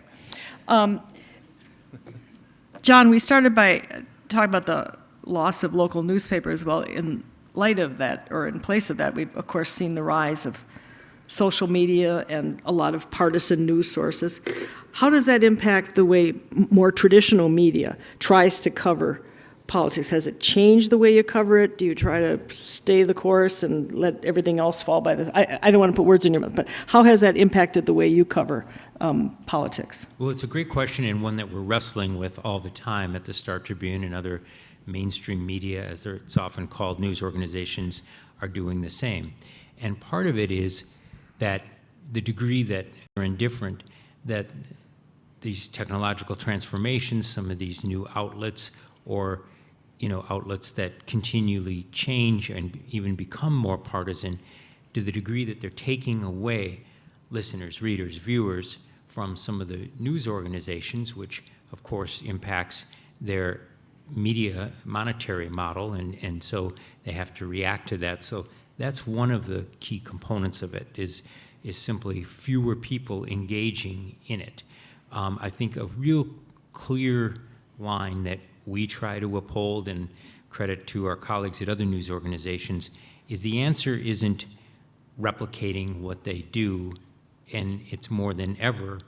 John, we started by talking about the loss of local newspapers. Well, in light of that, or in place of that, we've of course seen the rise of social media and a lot of partisan news sources. How does that impact the way more traditional media tries to cover politics? Has it changed the way you cover it? Do you try to stay the course and let everything else fall by the... I don't want to put words in your mouth, but how has that impacted the way you cover politics? Well, it's a great question, and one that we're wrestling with all the time at the Star Tribune, and other mainstream media, as it's often called, news organizations, are doing the same. And part of it is that the degree that are indifferent, that these technological transformations, some of these new outlets, or outlets that continually change and even become more partisan, to the degree that they're taking away listeners, readers, viewers from some of the news organizations, which of course impacts their media monetary model, and so they have to react to that. So that's one of the key components of it, is simply fewer people engaging in it. I think a real clear line that we try to uphold, and credit to our colleagues at other news organizations, is the answer isn't replicating what they do, and it's more than ever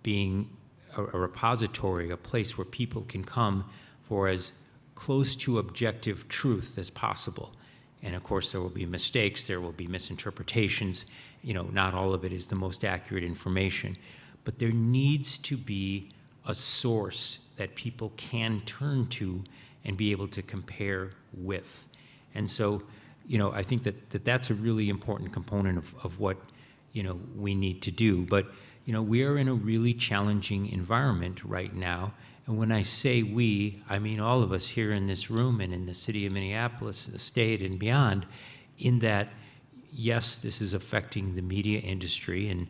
being a repository, a place where people can come for as close to objective truth as possible. And of course, there will be mistakes, there will be misinterpretations. Not all of it is the most accurate information, but there needs to be a source that people can turn to and be able to compare with. And so, I think that's a really important component of what, we need to do. But, we are in a really challenging environment right now. And when I say we, I mean all of us here in this room and in the city of Minneapolis, the state and beyond, in that, yes, this is affecting the media industry and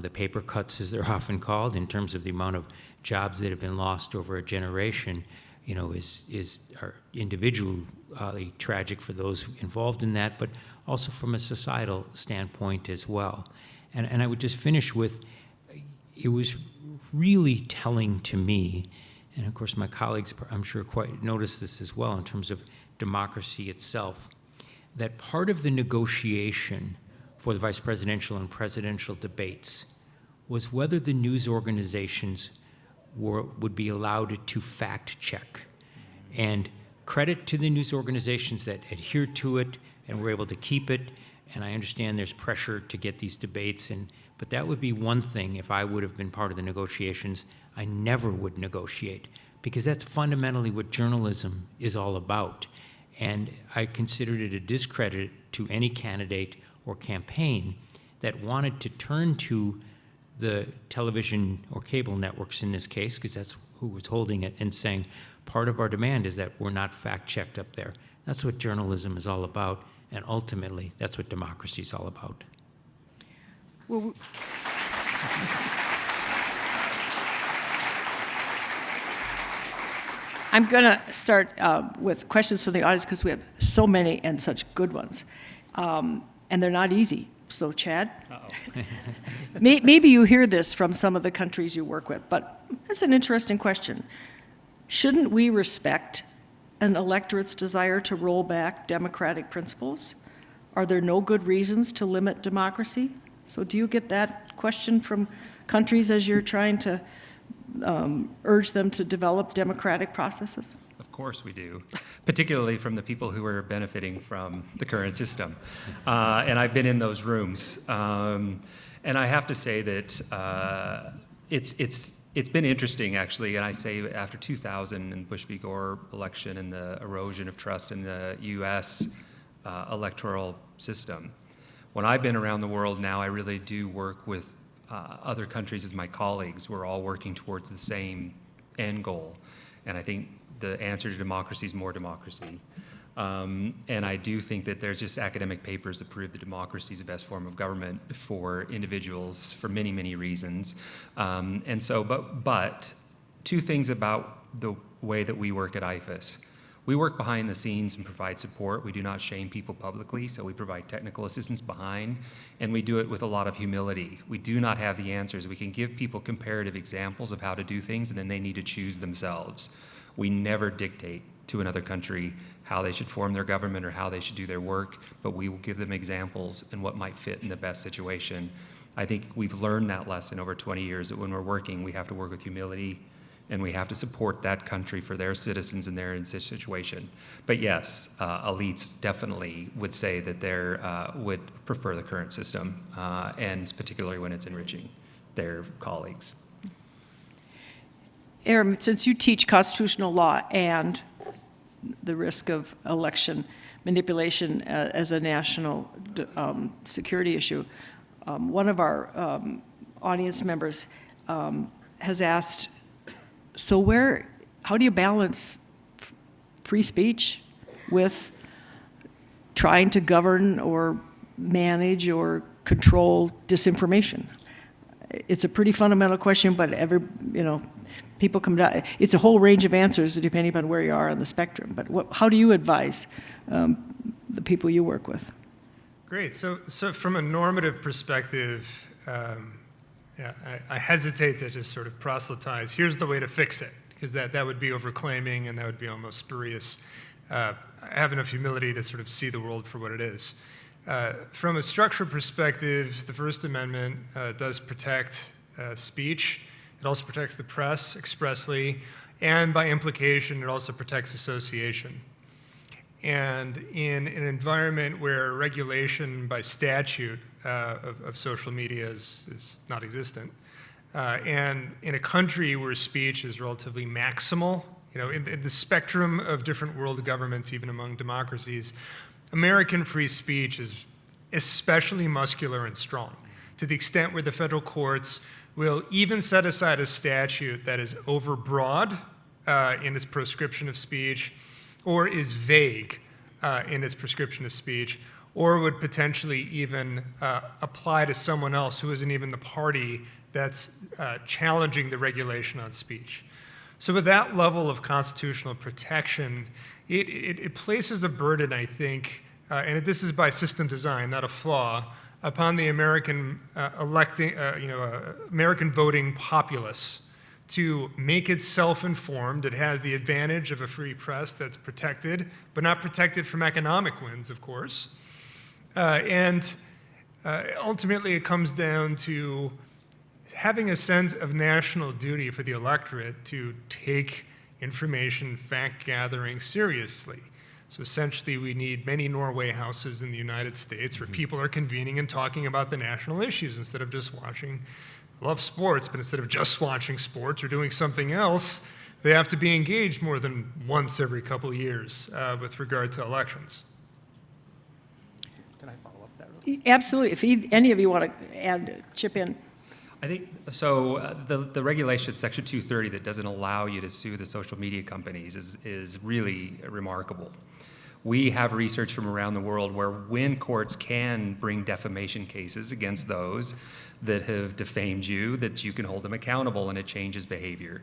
the paper cuts, as they're often called, in terms of the amount of jobs that have been lost over a generation, are individually tragic for those involved in that, but also from a societal standpoint as well. And I would just finish with, it was really telling to me, and of course my colleagues, I'm sure, quite noticed this as well in terms of democracy itself, that part of the negotiation for the vice presidential and presidential debates was whether the news organizations would be allowed to fact check. And credit to the news organizations that adhered to it and were able to keep it. And I understand there's pressure to get these debates, but that would be one thing. If I would have been part of the negotiations, I never would negotiate, because that's fundamentally what journalism is all about. And I considered it a discredit to any candidate or campaign that wanted to turn to the television or cable networks in this case, because that's who was holding it, and saying part of our demand is that we're not fact-checked up there. That's what journalism is all about, and ultimately, that's what democracy is all about. Well, I'm going to start with questions from the audience because we have so many and such good ones. And they're not easy. So, Chad? Maybe you hear this from some of the countries you work with, but that's an interesting question. Shouldn't we respect an electorate's desire to roll back democratic principles? Are there no good reasons to limit democracy? So do you get that question from countries as you're trying to urge them to develop democratic processes? Of course we do, particularly from the people who are benefiting from the current system. And I've been in those rooms. And I have to say that it's been interesting, actually, and I say after 2000 and Bush v. Gore election and the erosion of trust in the U.S. Electoral system. When I've been around the world now, I really do work with other countries as my colleagues. We're all working towards the same end goal. And I think the answer to democracy is more democracy. And I do think that there's just academic papers that prove that democracy is the best form of government for individuals for many, many reasons. And so, but two things about the way that we work at IFAS. We work behind the scenes and provide support. We do not shame people publicly, so we provide technical assistance behind, and we do it with a lot of humility. We do not have the answers. We can give people comparative examples of how to do things, and then they need to choose themselves. We never dictate to another country how they should form their government or how they should do their work, but we will give them examples and what might fit in the best situation. I think we've learned that lesson over 20 years, that when we're working, we have to work with humility, and we have to support that country for their citizens and their situation. But yes, elites definitely would say that they would prefer the current system, and particularly when it's enriching their colleagues. Aram, since you teach constitutional law and the risk of election manipulation as a national security issue, one of our audience members has asked, so how do you balance free speech with trying to govern or manage or control disinformation? It's a pretty fundamental question, but people come down. It's a whole range of answers depending upon where you are on the spectrum. But how do you advise the people you work with? Great. So from a normative perspective, I hesitate to just sort of proselytize, here's the way to fix it, because that would be overclaiming and that would be almost spurious. I have enough humility to sort of see the world for what it is. From a structural perspective, the First Amendment does protect speech. It also protects the press expressly, and by implication, it also protects association. And in an environment where regulation by statute of social media is not existent, and in a country where speech is relatively maximal, in the spectrum of different world governments, even among democracies, American free speech is especially muscular and strong, to the extent where the federal courts will even set aside a statute that is overbroad in its proscription of speech, or is vague in its prescription of speech, or would potentially even apply to someone else who isn't even the party that's challenging the regulation on speech. So with that level of constitutional protection, it places a burden, I think, and this is by system design, not a flaw, upon the American American voting populace to make it self-informed. It has the advantage of a free press that's protected, but not protected from economic wins, of course. Ultimately, it comes down to having a sense of national duty for the electorate to take information, fact-gathering seriously. So essentially, we need many Norway houses in the United States where people are convening and talking about the national issues instead of just watching. I love sports, but instead of just watching sports or doing something else, they have to be engaged more than once every couple of years with regard to elections. Can I follow up that? Absolutely. If any of you want to chip in. I think, so the regulation, Section 230, that doesn't allow you to sue the social media companies is really remarkable. We have research from around the world where when courts can bring defamation cases against those that have defamed you, that you can hold them accountable and it changes behavior.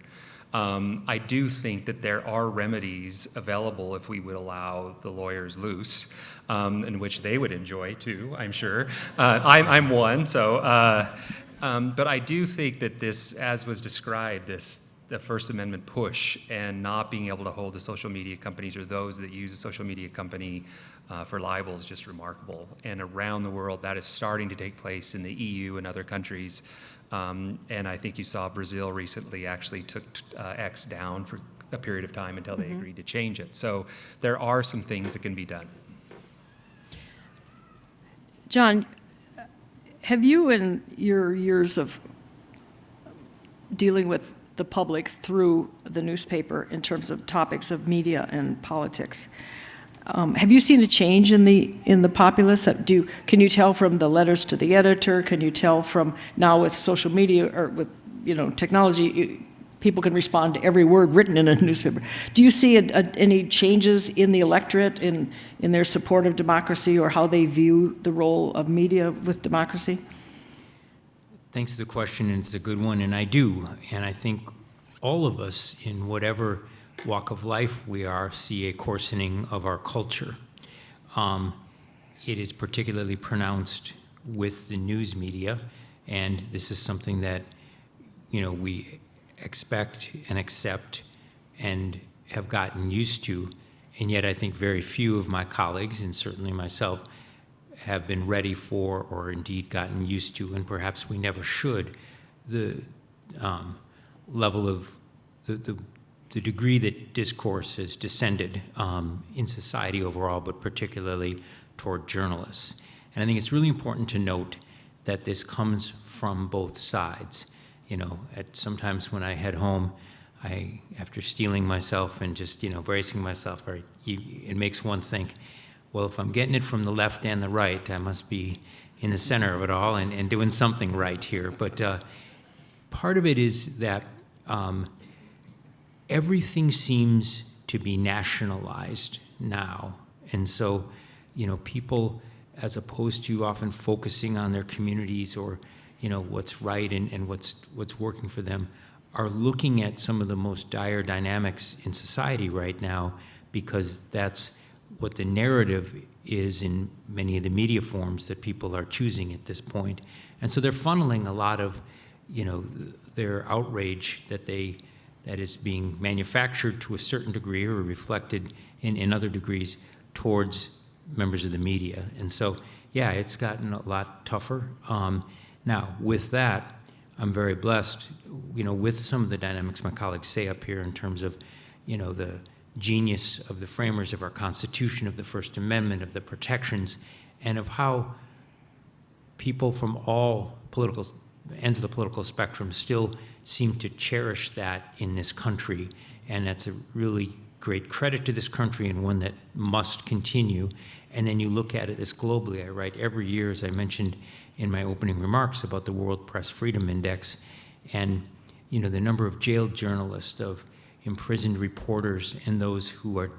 I do think that there are remedies available if we would allow the lawyers loose, in which they would enjoy too, I'm sure. I'm one, so. But I do think that this, as was described, the First Amendment push and not being able to hold the social media companies or those that use a social media company for libel is just remarkable. And around the world, that is starting to take place in the EU and other countries. And I think you saw Brazil recently actually took X down for a period of time until they agreed to change it. So there are some things that can be done. John, have you, in your years of dealing with the public through the newspaper in terms of topics of media and politics, have you seen a change in the populace? Can you tell from the letters to the editor? Can you tell from now with social media or with technology, people can respond to every word written in a newspaper. Do you see any changes in the electorate in their support of democracy or how they view the role of media with democracy? Thanks for the question, and it's a good one, and I do. And I think all of us, in whatever walk of life we are, see a coarsening of our culture. It is particularly pronounced with the news media, and this is something that we expect and accept and have gotten used to, and yet I think very few of my colleagues, and certainly myself, have been ready for or indeed gotten used to, and perhaps we never should, the level of the degree that discourse has descended in society overall, but particularly toward journalists. And I think it's really important to note that this comes from both sides. Sometimes when I head home, after steeling myself and just, bracing myself, it makes one think, well, if I'm getting it from the left and the right, I must be in the center of it all and doing something right here. But part of it is that everything seems to be nationalized now. And so, people, as opposed to often focusing on their communities or what's right and what's working for them, are looking at some of the most dire dynamics in society right now, because that's what the narrative is in many of the media forms that people are choosing at this point. And so they're funneling a lot of their outrage that is being manufactured to a certain degree or reflected in other degrees towards members of the media. And so yeah, it's gotten a lot tougher. Now, with that, I'm very blessed, with some of the dynamics my colleagues say up here in terms of, the genius of the framers of our Constitution, of the First Amendment, of the protections, and of how people from all political ends of the political spectrum still seem to cherish that in this country. And that's a really great credit to this country and one that must continue. And then you look at it as globally. I write every year, as I mentioned in my opening remarks, about the World Press Freedom Index. And, the number of jailed journalists, of imprisoned reporters, and those who are,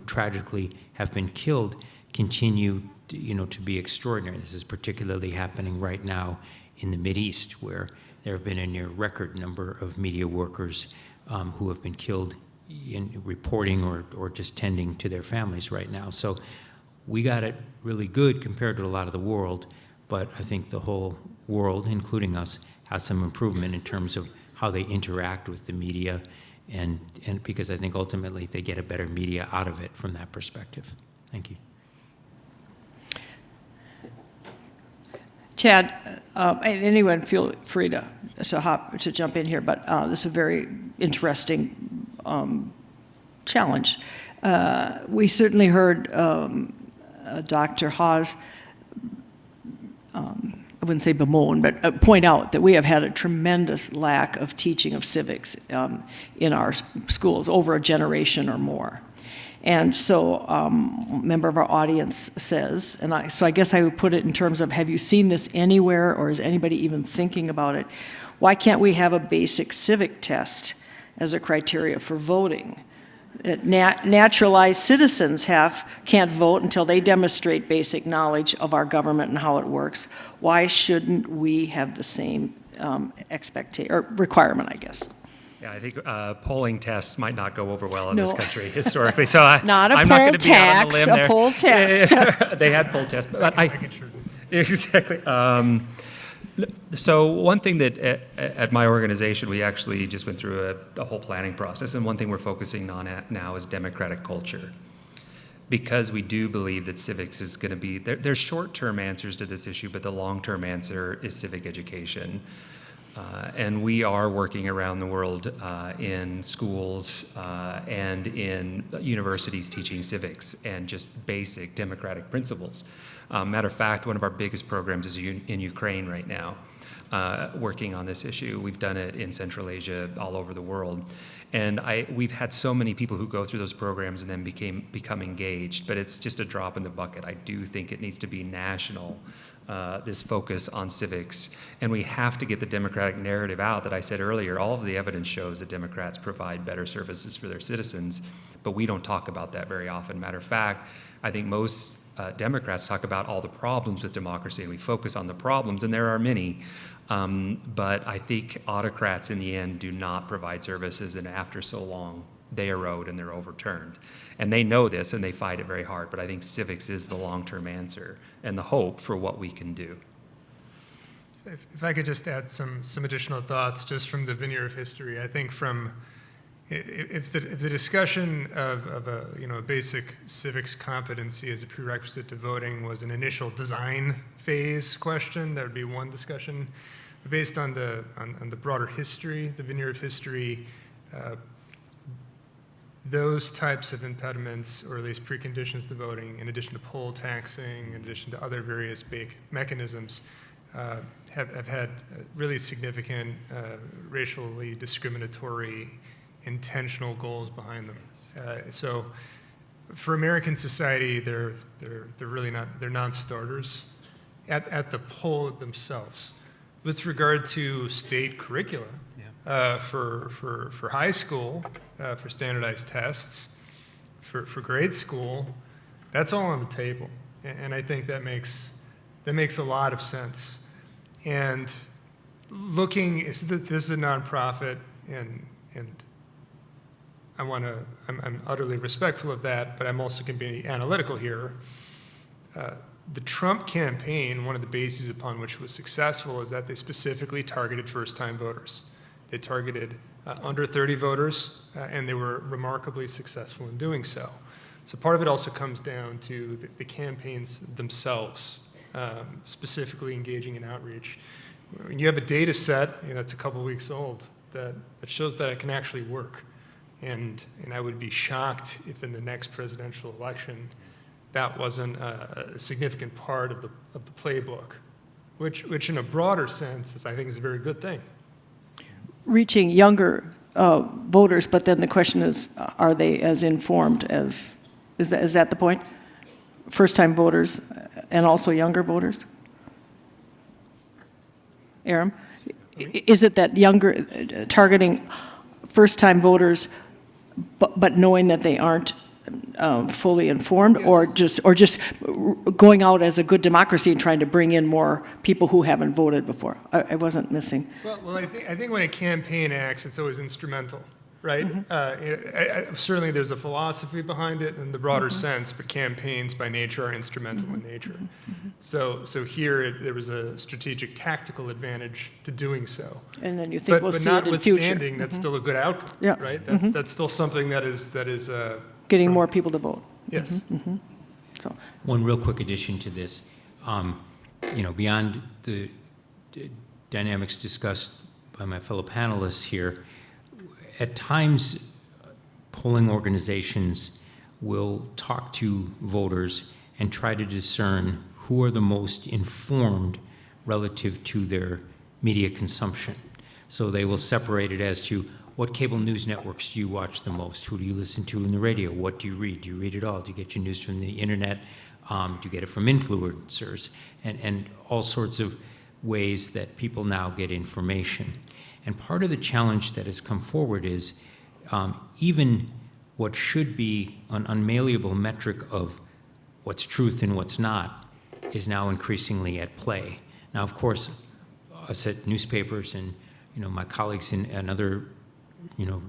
tragically have been killed continue, to be extraordinary. This is particularly happening right now in the Mideast, where there have been a near record number of media workers who have been killed in reporting or just tending to their families right now. So we got it really good compared to a lot of the world, but I think the whole world, including us, has some improvement in terms of how they interact with the media, and because I think ultimately they get a better media out of it from that perspective. Thank you. Chad, and anyone feel free to jump in here, but this is a very interesting challenge. We certainly heard Dr. Haass, I wouldn't say bemoan, but point out that we have had a tremendous lack of teaching of civics in our schools over a generation or more. And so a member of our audience says, so I guess I would put it in terms of, have you seen this anywhere, or is anybody even thinking about it? Why can't we have a basic civic test as a criteria for voting? Naturalized citizens can't vote until they demonstrate basic knowledge of our government and how it works. Why shouldn't we have the same requirement, I guess? Yeah, I think polling tests might not go over well in this country historically. So I'm not going to be out on the limb there. A poll test. They had poll tests, but exactly. So one thing that at my organization, we actually just went through a whole planning process, and one thing we're focusing on now is democratic culture. Because we do believe that civics is going to be, there's short-term answers to this issue, but the long-term answer is civic education. And we are working around the world in schools and in universities teaching civics and just basic democratic principles. Matter of fact, one of our biggest programs is in Ukraine right now, working on this issue. We've done it in Central Asia, all over the world. And we've had so many people who go through those programs and then become engaged, but it's just a drop in the bucket. I do think it needs to be national, this focus on civics. And we have to get the democratic narrative out that I said earlier. All of the evidence shows that Democrats provide better services for their citizens, but we don't talk about that very often. Matter of fact, I think most Democrats talk about all the problems with democracy, and we focus on the problems, and there are many. But I think autocrats in the end do not provide services, and after so long, they erode and they're overturned. And they know this, and they fight it very hard, but I think civics is the long-term answer and the hope for what we can do. If I could just add some additional thoughts just from the veneer of history. I think if the discussion of a basic civics competency as a prerequisite to voting was an initial design phase question, that would be one discussion. But based on the broader history, the veneer of history, those types of impediments, or at least preconditions to voting, in addition to poll taxing, in addition to other various big mechanisms, have had really significant racially discriminatory intentional goals behind them. So for American society, they're really not, they're non-starters at the poll themselves. With regard to state curricula, for high school, for standardized tests, for grade school, that's all on the table. And I think that makes a lot of sense. And this is a nonprofit, and I'm utterly respectful of that, but I'm also going to be analytical here. The Trump campaign, one of the bases upon which it was successful is that they specifically targeted first-time voters. They targeted under 30 voters, and they were remarkably successful in doing so. So part of it also comes down to the campaigns themselves, specifically engaging in outreach. When you have a data set that's a couple weeks old that shows that it can actually work, and I would be shocked if in the next presidential election that wasn't a significant part of the playbook, which in a broader sense I think is a very good thing. Reaching younger voters, but then the question is, are they as informed as, is that the point? First-time voters and also younger voters? Aram? Is it that younger, targeting first-time voters, but knowing that they aren't fully informed, Yes. or just going out as a good democracy and trying to bring in more people who haven't voted before? I wasn't missing. Well, I think when a campaign acts, it's always instrumental, right? Certainly there's a philosophy behind it in the broader sense, but campaigns by nature are instrumental in nature. So here there was a strategic tactical advantage to doing so. And then you think we'll But see it in future. notwithstanding, that's still a good outcome, Yes. right? That's still something that is Getting from- more people to vote. Yes. So, One real quick addition to this, beyond the dynamics discussed by my fellow panelists here, at times polling organizations will talk to voters and try to discern who are the most informed relative to their media consumption. So they will separate it as to what cable news networks do you watch the most? Who do you listen to in the radio? What do you read? Do you read it all? Do you get your news from the internet? Do you get it from influencers? And all sorts of ways that people now get information. And part of the challenge that has come forward is even what should be an unmalleable metric of what's truth and what's not is now increasingly at play. Now, of course, us at newspapers and my colleagues in other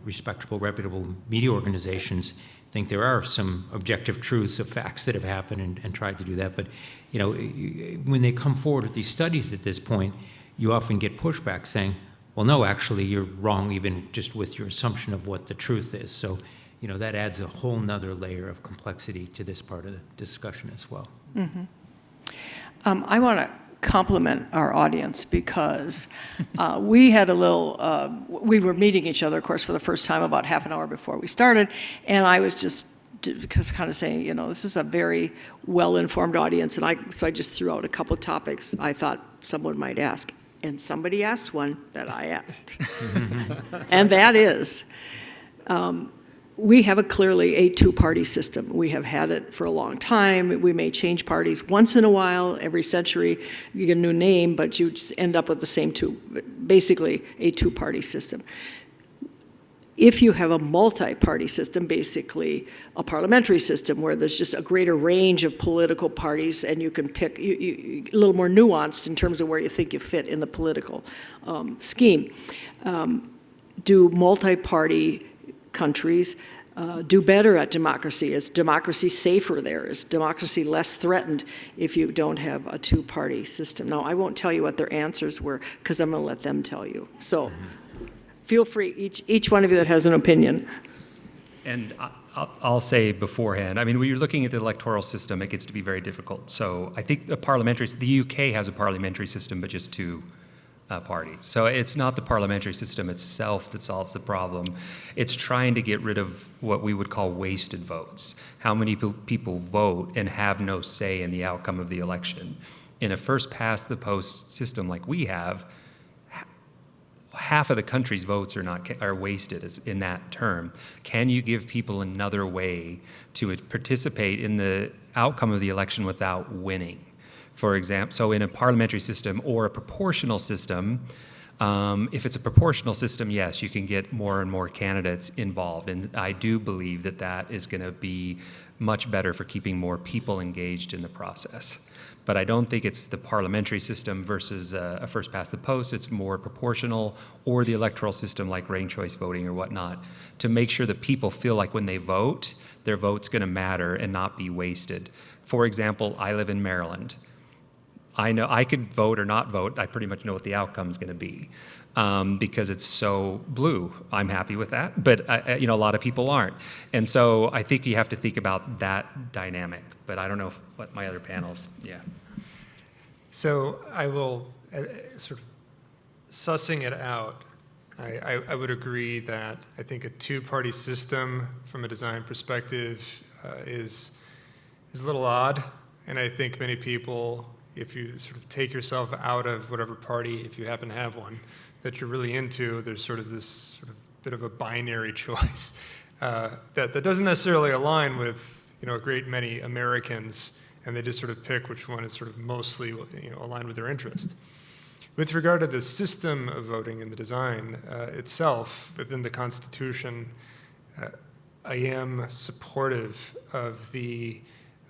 respectable, reputable media organizations think there are some objective truths of facts that have happened and tried to do that. But, when they come forward with these studies at this point, you often get pushback saying, well, no, actually, you're wrong even just with your assumption of what the truth is. So, that adds a whole nother layer of complexity to this part of the discussion as well. I want to compliment our audience because we had a little, we were meeting each other, of course, for the first time about half an hour before we started, and I was just kind of saying, this is a very well-informed audience, and so I just threw out a couple of topics I thought someone might ask, and somebody asked one that I asked, and that is, we have clearly a two-party system. We have had it for a long time. We may change parties once in a while. Every century, you get a new name, but you just end up with the same basically a two-party system. If you have a multi-party system, basically a parliamentary system where there's just a greater range of political parties and you can pick, a little more nuanced in terms of where you think you fit in the political scheme. Do multi-party countries do better at democracy? Is democracy safer there? Is democracy less threatened if you don't have a two-party system? Now, I won't tell you what their answers were because I'm going to let them tell you. So feel free, each one of you that has an opinion. And I'll say beforehand, I mean, when you're looking at the electoral system, it gets to be very difficult. So I think the UK has a parliamentary system, but just two parties. So it's not the parliamentary system itself that solves the problem. It's trying to get rid of what we would call wasted votes. How many people vote and have no say in the outcome of the election. In a first-past-the-post system like we have, half of the country's votes are wasted in that term. Can you give people another way to participate in the outcome of the election without winning? For example, so in a parliamentary system or a proportional system, if it's a proportional system, yes, you can get more and more candidates involved. And I do believe that that is going to be much better for keeping more people engaged in the process. But I don't think it's the parliamentary system versus a first-past-the-post. It's more proportional, or the electoral system like ranked choice voting or whatnot, to make sure that people feel like when they vote, their vote's going to matter and not be wasted. For example, I live in Maryland. I know I could vote or not vote. I pretty much know what the outcome is going to be. because it's so blue. I'm happy with that, but a lot of people aren't. And so I think you have to think about that dynamic. But I don't know what my other panels, yeah. So I will, sort of sussing it out, I would agree that I think a two-party system from a design perspective is a little odd. And I think many people, if you sort of take yourself out of whatever party, if you happen to have one, that you're really into, there's sort of this sort of bit of a binary choice that doesn't necessarily align with a great many Americans, and they just sort of pick which one is sort of mostly aligned with their interest. With regard to the system of voting and the design itself within the Constitution, I am supportive of the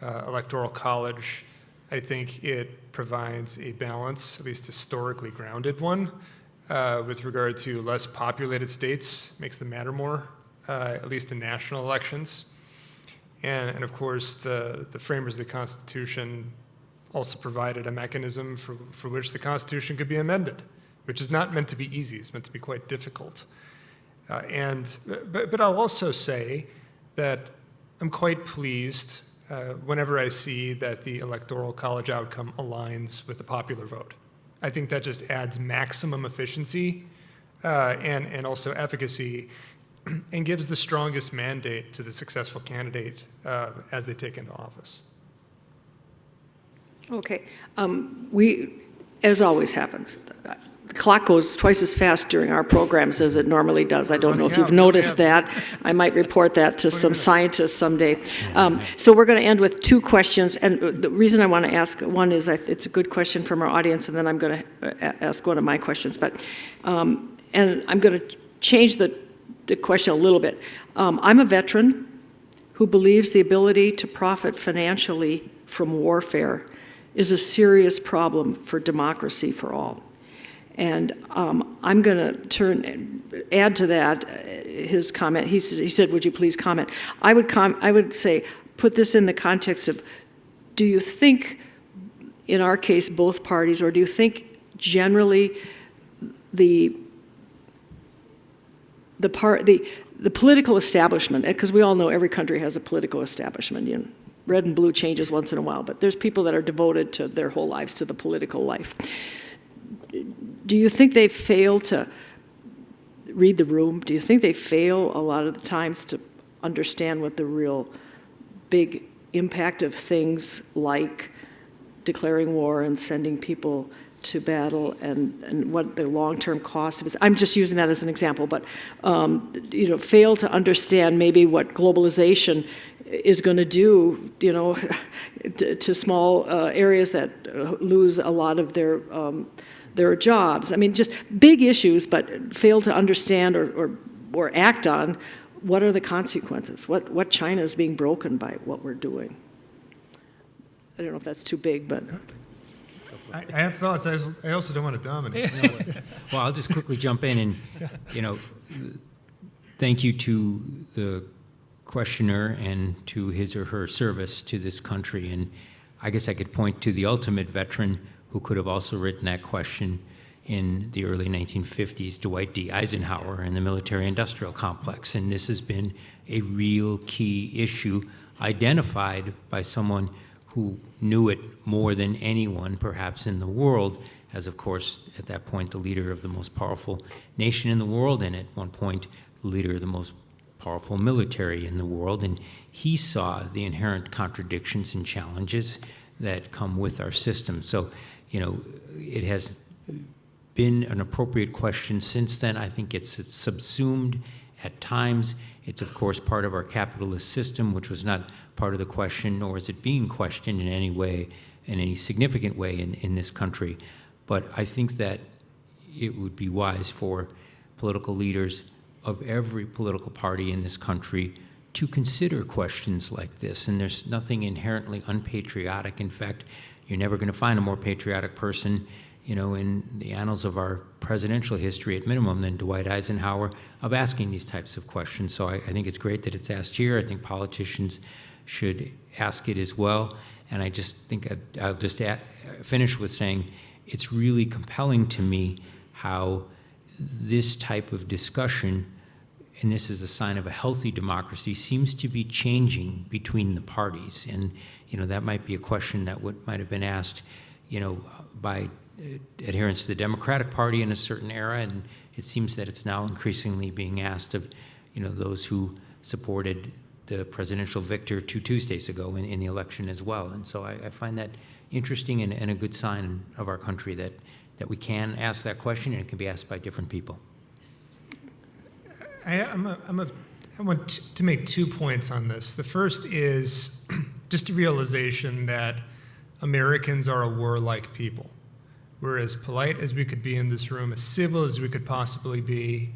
Electoral College. I think it provides a balance, at least historically grounded one, with regard to less populated states, makes them matter more, at least in national elections. And of course, the framers of the Constitution also provided a mechanism for which the Constitution could be amended, which is not meant to be easy. It's meant to be quite difficult. But I'll also say that I'm quite pleased whenever I see that the Electoral College outcome aligns with the popular vote. I think that just adds maximum efficiency and also efficacy, and gives the strongest mandate to the successful candidate as they take into office. Okay. As always happens, the clock goes twice as fast during our programs as it normally does. I don't know if you've noticed that. I might report that to some scientists someday. So we're going to end with two questions. And the reason I want to ask one is that it's a good question from our audience, and then I'm going to ask one of my questions. And I'm going to change the question a little bit. I'm a veteran who believes the ability to profit financially from warfare is a serious problem for democracy for all. And I'm going to add to that his comment. He said, "Would you please comment?" I would say, put this in the context of, do you think, in our case, both parties, or do you think generally the political establishment, because we all know every country has a political establishment, red and blue changes once in a while, but there's people that are devoted to their whole lives to the political life. Do you think they fail to read the room? Do you think they fail a lot of the times to understand what the real big impact of things like declaring war and sending people to battle and what the long-term cost is? I'm just using that as an example, but fail to understand maybe what globalization is going to do, to small areas that lose a lot of their jobs. I mean, just big issues, but fail to understand or act on what are the consequences, what China is being broken by what we're doing. I don't know if that's too big, but... I have thoughts. I also don't want to dominate. Well, I'll just quickly jump in and, thank you to the questioner and to his or her service to this country. And I guess I could point to the ultimate veteran who could have also written that question in the early 1950s, Dwight D. Eisenhower and the military-industrial complex. And this has been a real key issue identified by someone who knew it more than anyone perhaps in the world, as of course at that point the leader of the most powerful nation in the world, and at one point the leader of the most powerful military in the world. And he saw the inherent contradictions and challenges that come with our system. So, it has been an appropriate question since then. I think it's subsumed at times. It's, of course, part of our capitalist system, which was not part of the question, nor is it being questioned in any way, in any significant way in this country. But I think that it would be wise for political leaders of every political party in this country to consider questions like this. And there's nothing inherently unpatriotic. In fact, you're never going to find a more patriotic person, in the annals of our presidential history at minimum than Dwight Eisenhower, of asking these types of questions. So I think it's great that it's asked here. I think politicians should ask it as well. And I just think I'll just finish with saying it's really compelling to me how this type of discussion, and this is a sign of a healthy democracy, seems to be changing between the parties. And, that might be a question that might have been asked, by adherents to the Democratic Party in a certain era, and it seems that it's now increasingly being asked of, those who supported the presidential victor 2 Tuesdays ago in the election as well. And so I find that interesting and a good sign of our country that we can ask that question, and it can be asked by different people. I want to make 2 points on this. The first is just a realization that Americans are a warlike people. We're as polite as we could be in this room, as civil as we could possibly be.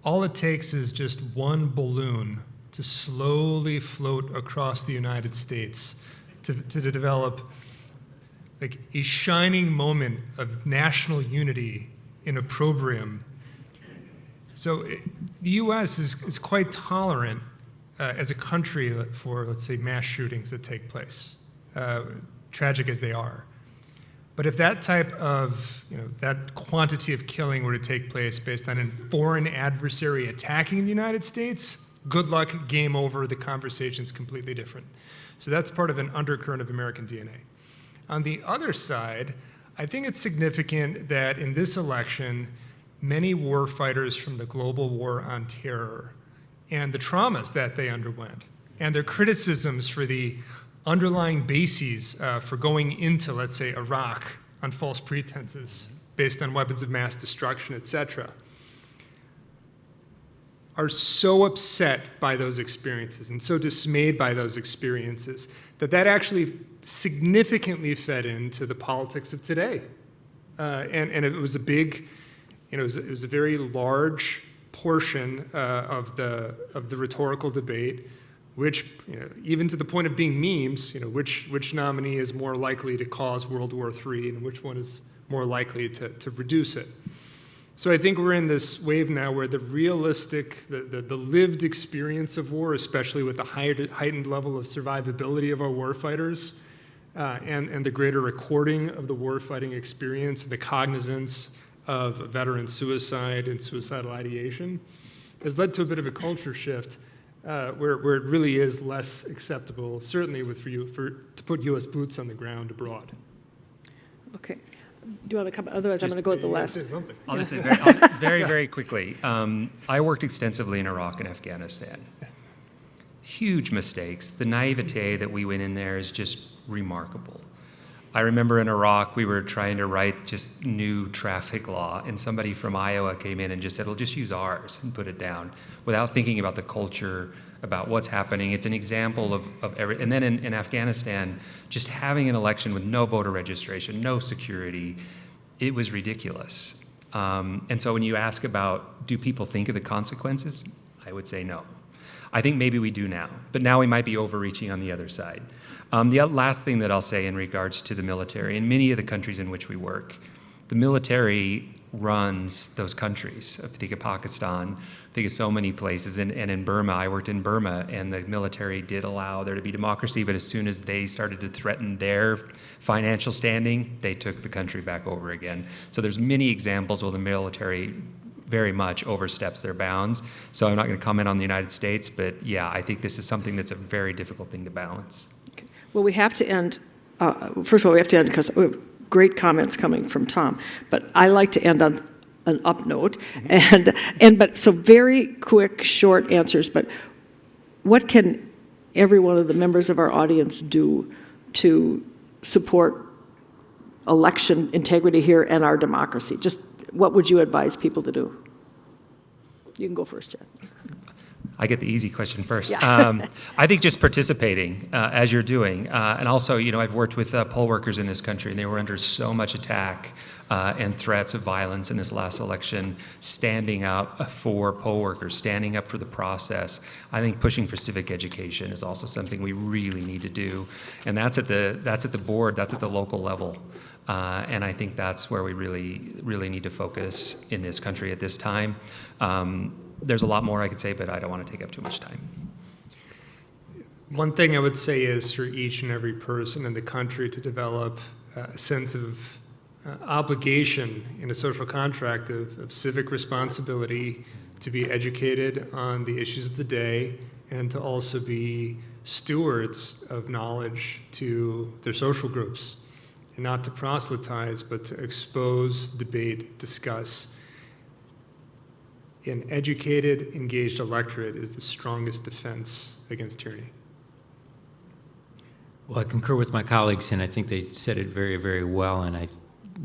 All it takes is just one balloon to slowly float across the United States to develop like a shining moment of national unity in opprobrium. So the U.S. is quite tolerant as a country for, let's say, mass shootings that take place, tragic as they are. But if that type of, that quantity of killing were to take place based on a foreign adversary attacking the United States, good luck, game over, the conversation's completely different. So that's part of an undercurrent of American DNA. On the other side, I think it's significant that in this election, many war fighters from the global war on terror and the traumas that they underwent and their criticisms for the underlying bases for going into, let's say, Iraq on false pretenses based on weapons of mass destruction, et cetera, are so upset by those experiences and so dismayed by those experiences that actually significantly fed into the politics of today. And it was a big, it was a very large portion of the rhetorical debate, which, even to the point of being memes, which nominee is more likely to cause World War III and which one is more likely to reduce it. So I think we're in this wave now where the realistic, the lived experience of war, especially with the heightened level of survivability of our warfighters, and the greater recording of the warfighting experience, the cognizance of veteran suicide and suicidal ideation, has led to a bit of a culture shift where it really is less acceptable, certainly to put U.S. boots on the ground abroad. Okay. Do you want to come? Otherwise, I'm going to go with the last. I'll just say very, very quickly. I worked extensively in Iraq and Afghanistan. Huge mistakes. The naivete that we went in there is just remarkable. I remember in Iraq, we were trying to write just new traffic law, and somebody from Iowa came in and just said, well, just use ours and put it down, without thinking about the culture, about what's happening. It's an example of every, and then in Afghanistan, just having an election with no voter registration, no security, it was ridiculous. And so when you ask about, do people think of the consequences? I would say no. I think maybe we do now, but now we might be overreaching on the other side. The last thing that I'll say in regards to the military, in many of the countries in which we work, the military runs those countries. I think of Pakistan, I think of so many places, and in Burma, I worked in Burma, and the military did allow there to be democracy, but as soon as they started to threaten their financial standing, they took the country back over again. So there's many examples where the military very much oversteps their bounds. So I'm not going to comment on the United States, but yeah, I think this is something that's a very difficult thing to balance. Okay. Well, we have to end. First of all, we have to end because we have great comments coming from Tom. But I like to end on an up note, but so very quick, short answers. But what can every one of the members of our audience do to support election integrity here and our democracy? Just what would you advise people to do? You can go first, Jen. I get the easy question first. Yeah. I think just participating as you're doing. And also, I've worked with poll workers in this country, and they were under so much attack and threats of violence in this last election. Standing up for poll workers, standing up for the process. I think pushing for civic education is also something we really need to do. And that's at the board, that's at the local level. And I think that's where we really, really need to focus in this country at this time. There's a lot more I could say, but I don't want to take up too much time. One thing I would say is for each and every person in the country to develop a sense of obligation in a social contract of civic responsibility to be educated on the issues of the day and to also be stewards of knowledge to their social groups, and not to proselytize, but to expose, debate, discuss. An educated, engaged electorate is the strongest defense against tyranny. Well, I concur with my colleagues, and I think they said it very, very well, and I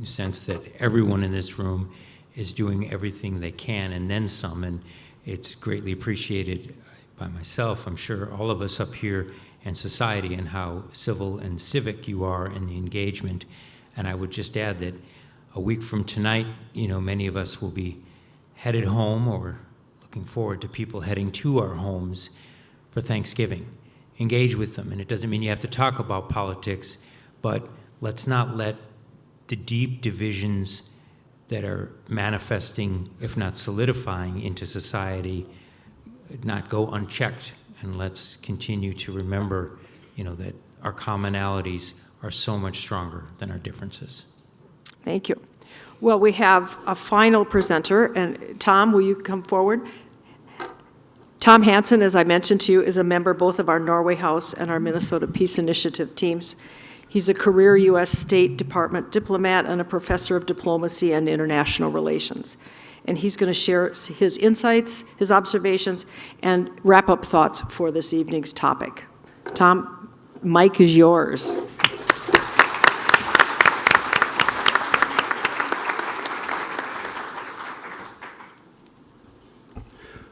sense that everyone in this room is doing everything they can and then some, and it's greatly appreciated by myself, I'm sure all of us up here, and society, and how civil and civic you are in the engagement. And I would just add that a week from tonight, many of us will be headed home or looking forward to people heading to our homes for Thanksgiving. Engage with them, and it doesn't mean you have to talk about politics, but let's not let the deep divisions that are manifesting, if not solidifying, into society not go unchecked, and let's continue to remember, that our commonalities are so much stronger than our differences. Thank you. Well, we have a final presenter, and Tom, will you come forward? Tom Hansen, as I mentioned to you, is a member both of our Norway House and our Minnesota Peace Initiative teams. He's a career U.S. State Department diplomat and a professor of diplomacy and international relations. And he's going to share his insights, his observations, and wrap-up thoughts for this evening's topic. Tom, mic is yours.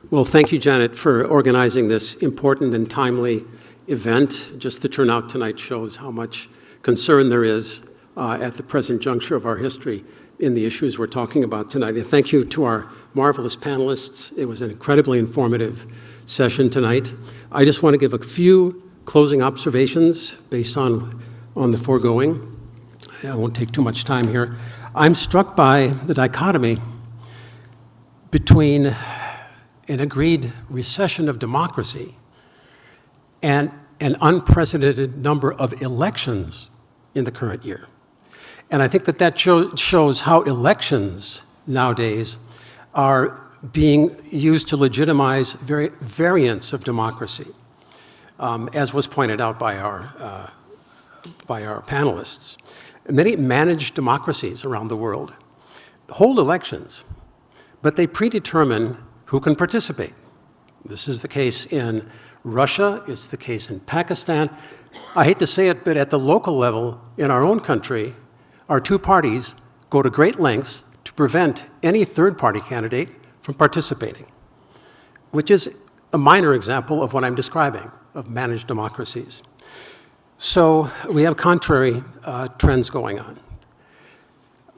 Well, thank you, Janet, for organizing this important and timely event. Just the turnout tonight shows how much concern there is at the present juncture of our history in the issues we're talking about tonight. And thank you to our marvelous panelists. It was an incredibly informative session tonight. I just want to give a few closing observations based on the foregoing. I won't take too much time here. I'm struck by the dichotomy between an agreed recession of democracy and an unprecedented number of elections in the current year. And I think that shows how elections nowadays are being used to legitimize variants of democracy, as was pointed out by our panelists. Many managed democracies around the world hold elections, but they predetermine who can participate. This is the case in Russia, it's the case in Pakistan. I hate to say it, but at the local level in our own country, our two parties go to great lengths to prevent any third-party candidate from participating, which is a minor example of what I'm describing, of managed democracies. So we have contrary trends going on.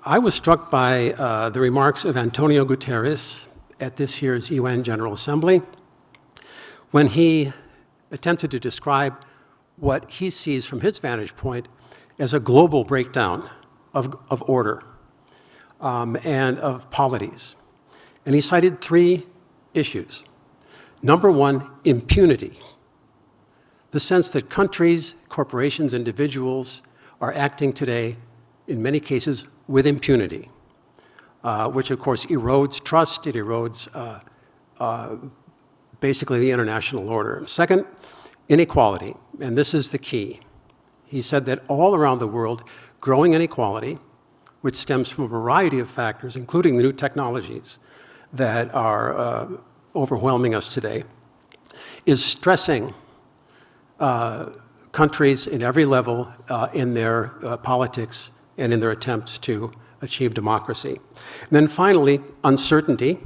I was struck by the remarks of Antonio Guterres at this year's UN General Assembly when he attempted to describe what he sees from his vantage point as a global breakdown of order and of polities. And he cited three issues. Number one, impunity. The sense that countries, corporations, individuals are acting today, in many cases, with impunity, which of course erodes trust, it erodes basically the international order. Second, inequality, and this is the key. He said that all around the world, growing inequality, which stems from a variety of factors, including the new technologies that are overwhelming us today, is stressing countries in every level in their politics and in their attempts to achieve democracy. And then finally, uncertainty.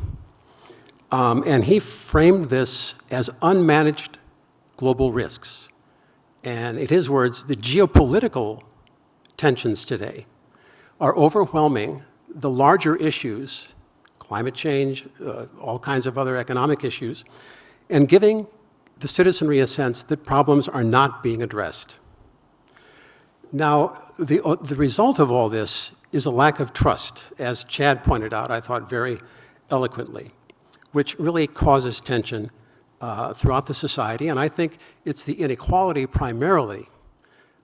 And he framed this as unmanaged global risks. And in his words, the geopolitical tensions today are overwhelming the larger issues, climate change, all kinds of other economic issues, and giving the citizenry a sense that problems are not being addressed. Now, the result of all this is a lack of trust, as Chad pointed out, I thought very eloquently, which really causes tension throughout the society. And I think it's the inequality primarily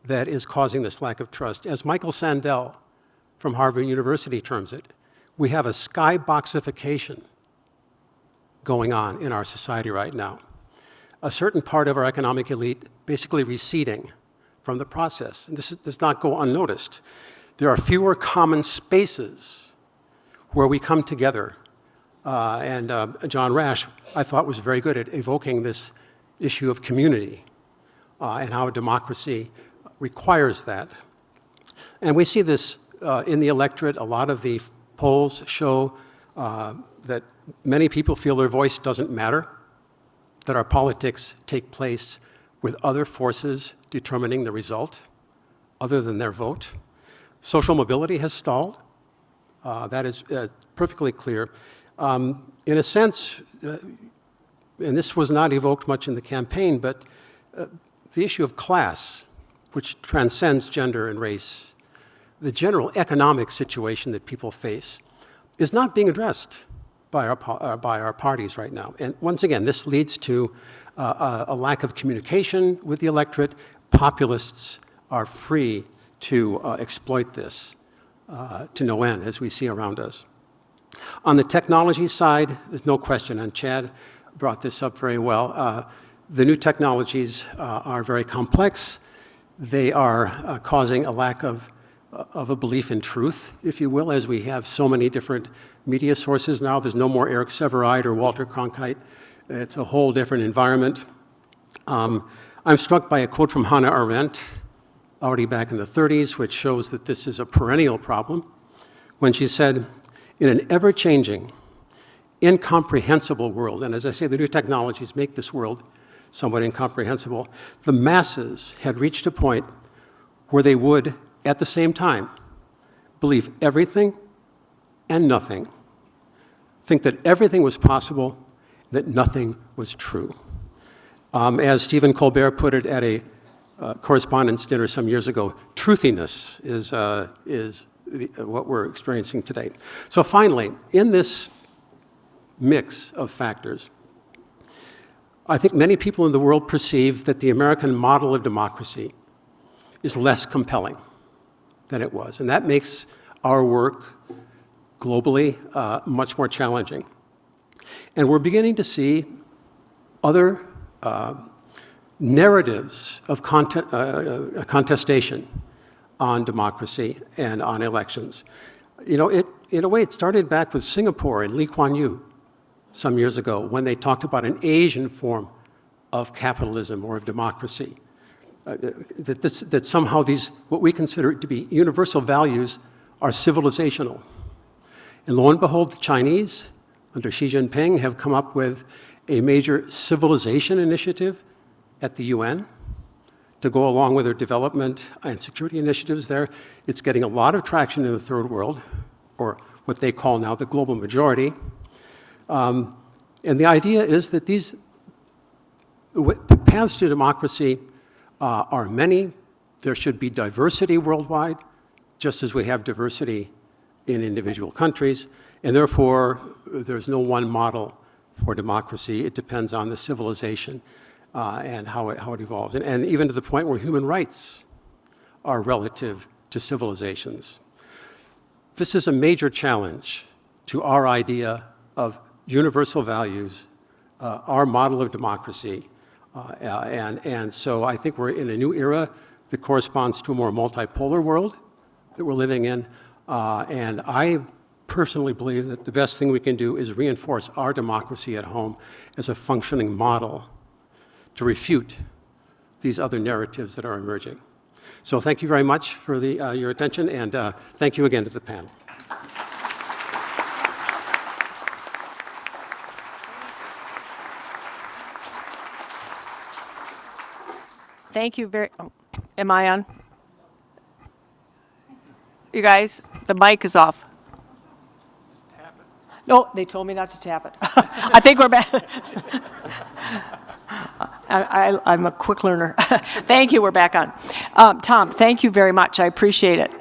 that is causing this lack of trust. As Michael Sandel from Harvard University terms it, we have a skyboxification going on in our society right now. A certain part of our economic elite basically receding from the process. And this does not go unnoticed. There are fewer common spaces where we come together. And John Rash, I thought, was very good at evoking this issue of community and how democracy requires that. And we see this in the electorate. A lot of the polls show that many people feel their voice doesn't matter, that our politics take place with other forces determining the result other than their vote. Social mobility has stalled. That is perfectly clear. In a sense, and this was not evoked much in the campaign, but the issue of class, which transcends gender and race, the general economic situation that people face, is not being addressed by our parties right now. And once again, this leads to a lack of communication with the electorate. Populists are free to exploit this to no end, as we see around us. On the technology side, there's no question, and Chad brought this up very well, the new technologies are very complex. They are causing a lack of a belief in truth, if you will, as we have so many different media sources now. There's no more Eric Sevareid or Walter Cronkite. It's a whole different environment. I'm struck by a quote from Hannah Arendt, already back in the 30s, which shows that this is a perennial problem, when she said, in an ever-changing, incomprehensible world, and as I say, the new technologies make this world somewhat incomprehensible, the masses had reached a point where they would, at the same time, believe everything and nothing, think that everything was possible, that nothing was true. As Stephen Colbert put it at a correspondence dinner some years ago, truthiness is what we're experiencing today. So finally, in this mix of factors, I think many people in the world perceive that the American model of democracy is less compelling than it was. And that makes our work globally much more challenging. And we're beginning to see other narratives of contestation on democracy and on elections. You know, in a way, it started back with Singapore and Lee Kuan Yew some years ago when they talked about an Asian form of capitalism or of democracy. That somehow these, what we consider to be universal values, are civilizational. And lo and behold, the Chinese, under Xi Jinping, have come up with a major civilization initiative at the UN to go along with their development and security initiatives there. It's getting a lot of traction in the third world, or what they call now the global majority. And the idea is that these paths to democracy are many. There should be diversity worldwide, just as we have diversity in individual countries. And therefore, there's no one model for democracy. It depends on the civilization and how it evolves. And even to the point where human rights are relative to civilizations. This is a major challenge to our idea of universal values, our model of democracy. And so I think we're in a new era that corresponds to a more multipolar world that we're living in. And I personally believe that the best thing we can do is reinforce our democracy at home as a functioning model to refute these other narratives that are emerging. So thank you very much for your attention, and thank you again to the panel. Thank you very, oh, am I on? You guys, the mic is off. Just tap it. No, they told me not to tap it. I think we're back. I'm a quick learner. Thank you, we're back on. Tom, thank you very much, I appreciate it.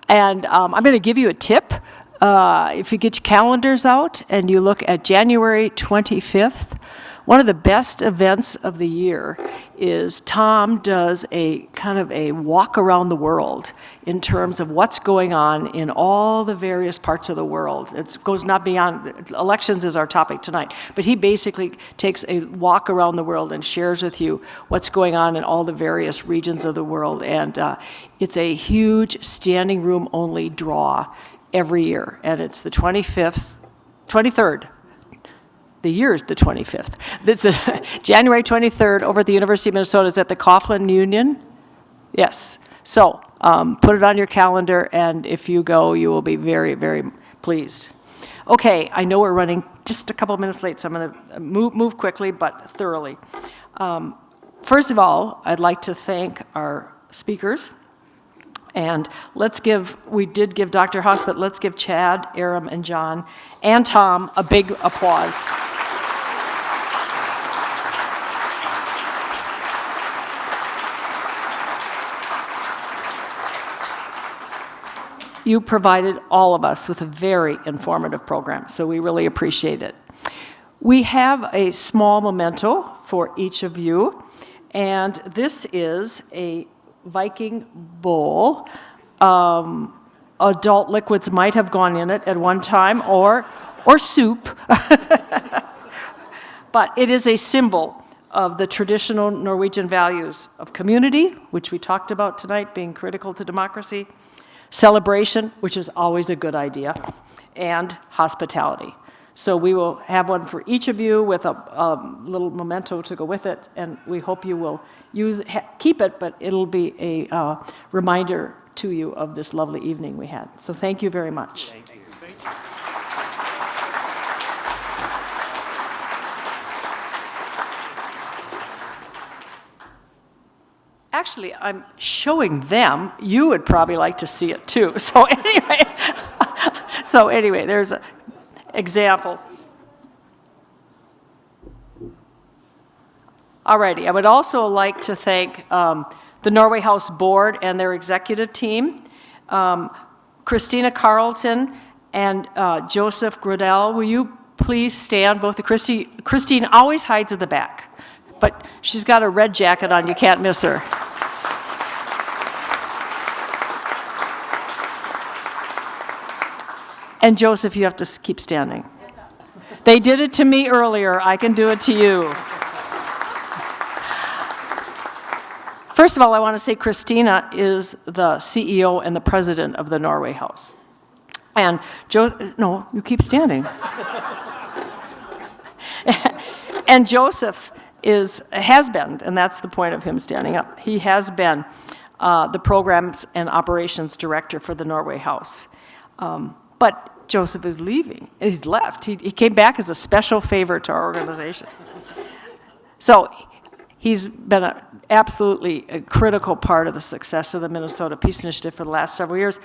And I'm going to give you a tip. If you get your calendars out and you look at January 25th, One of the best events of the year is Tom does a kind of a walk around the world in terms of what's going on in all the various parts of the world. It goes not beyond, elections is our topic tonight, but he basically takes a walk around the world and shares with you what's going on in all the various regions of the world. And it's a huge standing room only draw every year. And it's the 23rd. The year is the 25th. It's January 23rd over at the University of Minnesota. Is at the Coughlin Union? Yes. So put it on your calendar, and if you go, you will be very, very pleased. Okay, I know we're running just a couple of minutes late, so I'm going to move quickly but thoroughly. First of all, I'd like to thank our speakers. And we did give Dr. Haass, but let's give Chad, Aram, and John, and Tom a big applause. You provided all of us with a very informative program, so we really appreciate it. We have a small memento for each of you, and this is a Viking bowl. Adult liquids might have gone in it at one time, or soup. But it is a symbol of the traditional Norwegian values of community, which we talked about tonight, being critical to democracy, celebration, which is always a good idea, and hospitality. So we will have one for each of you with a little memento to go with it, and we hope you will keep it, but it'll be a reminder to you of this lovely evening we had. So thank you very much. Thank you. Actually, I'm showing them. You would probably like to see it too. So anyway, there's an example. Alrighty, I would also like to thank the Norway House Board and their executive team, Christina Carlton and Joseph Grodell. Will you please stand? Both Christine always hides at the back, but she's got a red jacket on. You can't miss her. And Joseph, you have to keep standing. They did it to me earlier. I can do it to you. First of all, I want to say Christina is the CEO and the president of the Norway House. And no, you keep standing. And Joseph has been, and that's the point of him standing up, he has been the programs and operations director for the Norway House. But Joseph is leaving. He's left. He came back as a special favor to our organization. So he's been absolutely a critical part of the success of the Minnesota Peace Initiative for the last several years.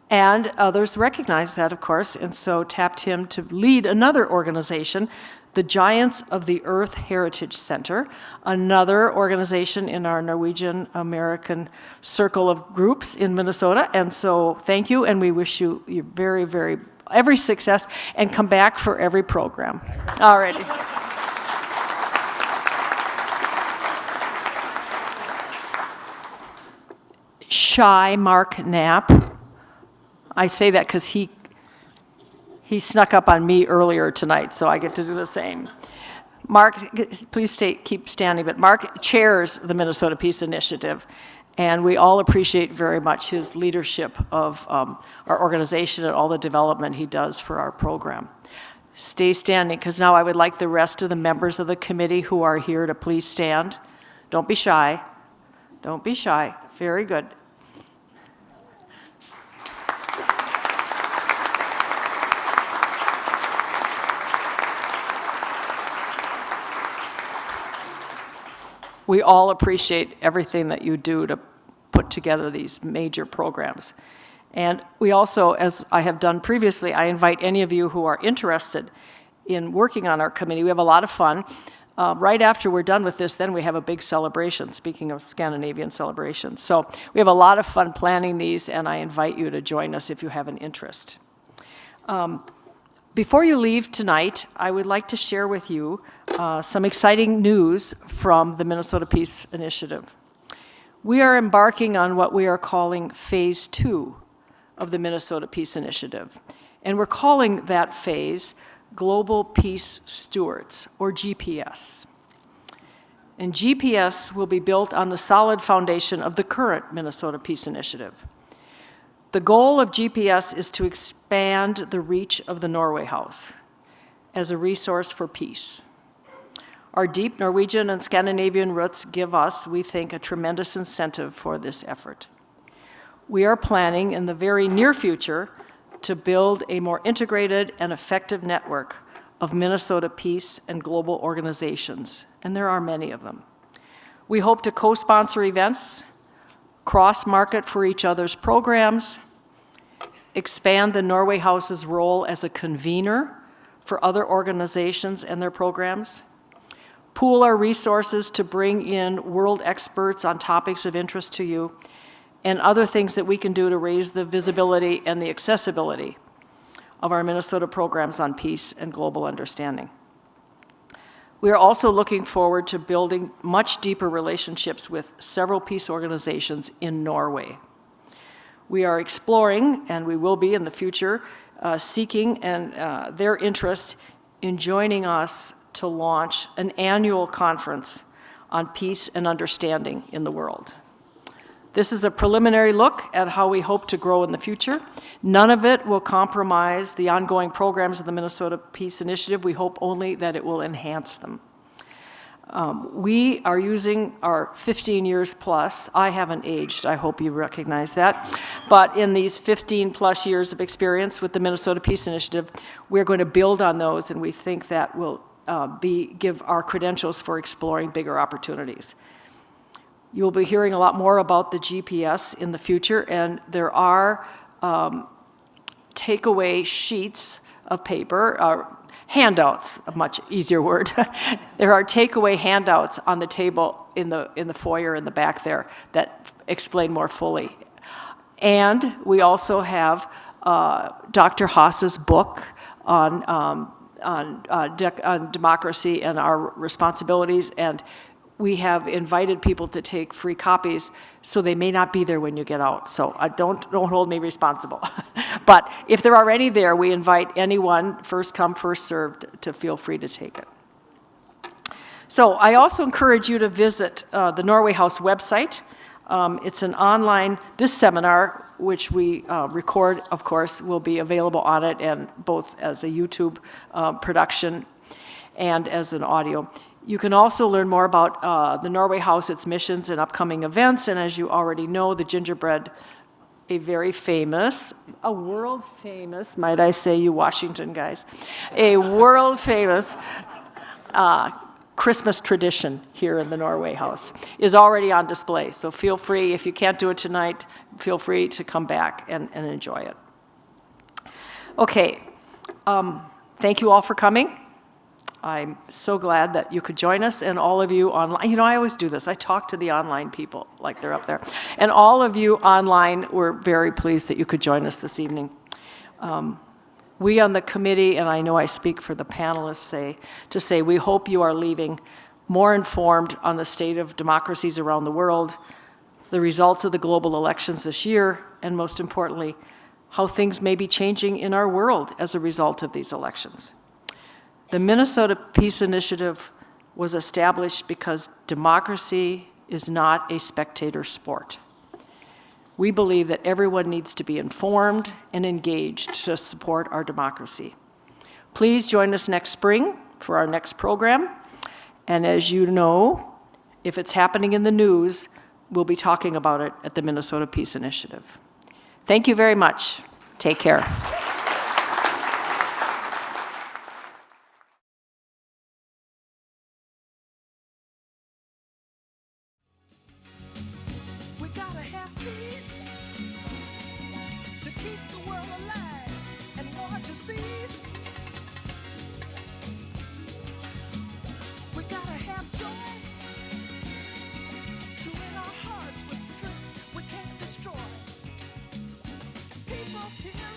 And others recognized that, of course, and so tapped him to lead another organization, the Giants of the Earth Heritage Center, another organization in our Norwegian American circle of groups in Minnesota. And so thank you, and we wish you very, very, every success, and come back for every program. All righty. Shy Mark Knapp. I say that because he snuck up on me earlier tonight, so I get to do the same. Mark, please keep standing, but Mark chairs the Minnesota Peace Initiative, and we all appreciate very much his leadership of our organization and all the development he does for our program. Stay standing, because now I would like the rest of the members of the committee who are here to please stand. Don't be shy. Don't be shy. Very good. We all appreciate everything that you do to put together these major programs. And we also, as I have done previously, I invite any of you who are interested in working on our committee. We have a lot of fun. Right after we're done with this, then we have a big celebration, speaking of Scandinavian celebrations. So we have a lot of fun planning these, and I invite you to join us if you have an interest. Before you leave tonight, I would like to share with you some exciting news from the Minnesota Peace Initiative. We are embarking on what we are calling Phase 2 of the Minnesota Peace Initiative, and we're calling that phase Global Peace Stewards, or GPS. And GPS will be built on the solid foundation of the current Minnesota Peace Initiative. The goal of GPS is to expand the reach of the Norway House as a resource for peace. Our deep Norwegian and Scandinavian roots give us, we think, a tremendous incentive for this effort. We are planning in the very near future to build a more integrated and effective network of Minnesota peace and global organizations, and there are many of them. We hope to co-sponsor events, cross-market for each other's programs, expand the Norway House's role as a convener for other organizations and their programs, pool our resources to bring in world experts on topics of interest to you, and other things that we can do to raise the visibility and the accessibility of our Minnesota programs on peace and global understanding. We are also looking forward to building much deeper relationships with several peace organizations in Norway. We are exploring, and we will be in the future, seeking their interest in joining us to launch an annual conference on peace and understanding in the world. This is a preliminary look at how we hope to grow in the future. None of it will compromise the ongoing programs of the Minnesota Peace Initiative. We hope only that it will enhance them. We are using our 15 years plus. I haven't aged, I hope you recognize that. But in these 15 plus years of experience with the Minnesota Peace Initiative, we're going to build on those, and we think that will give our credentials for exploring bigger opportunities. You'll be hearing a lot more about the GPS in the future, and there are takeaway sheets of paper, handouts, a much easier word. There are takeaway handouts on the table in the foyer in the back there that explain more fully. And we also have Dr. Haass's book on democracy and our responsibilities, and we have invited people to take free copies, so they may not be there when you get out. So don't hold me responsible. But if there are any there, we invite anyone, first come, first served, to feel free to take it. So I also encourage you to visit the Norway House website. It's an online, this seminar, which we record, of course, will be available on it, and both as a YouTube production and as an audio. You can also learn more about the Norway House, its missions, and upcoming events. And as you already know, the gingerbread, a world famous, might I say, you Washington guys, a world famous Christmas tradition here in the Norway House is already on display. So feel free, if you can't do it tonight, feel free to come back and enjoy it. Okay, thank you all for coming. I'm so glad that you could join us, and all of you online. You know, I always do this. I talk to the online people like they're up there. And all of you online, we're very pleased that you could join us this evening. We on the committee, and I know I speak for the panelists, say we hope you are leaving more informed on the state of democracies around the world, the results of the global elections this year, and most importantly, how things may be changing in our world as a result of these elections. The Minnesota Peace Initiative was established because democracy is not a spectator sport. We believe that everyone needs to be informed and engaged to support our democracy. Please join us next spring for our next program. And as you know, if it's happening in the news, we'll be talking about it at the Minnesota Peace Initiative. Thank you very much. Take care. We gotta have peace to keep the world alive and war to cease. We gotta have joy, true in our hearts with strength we can't destroy. People here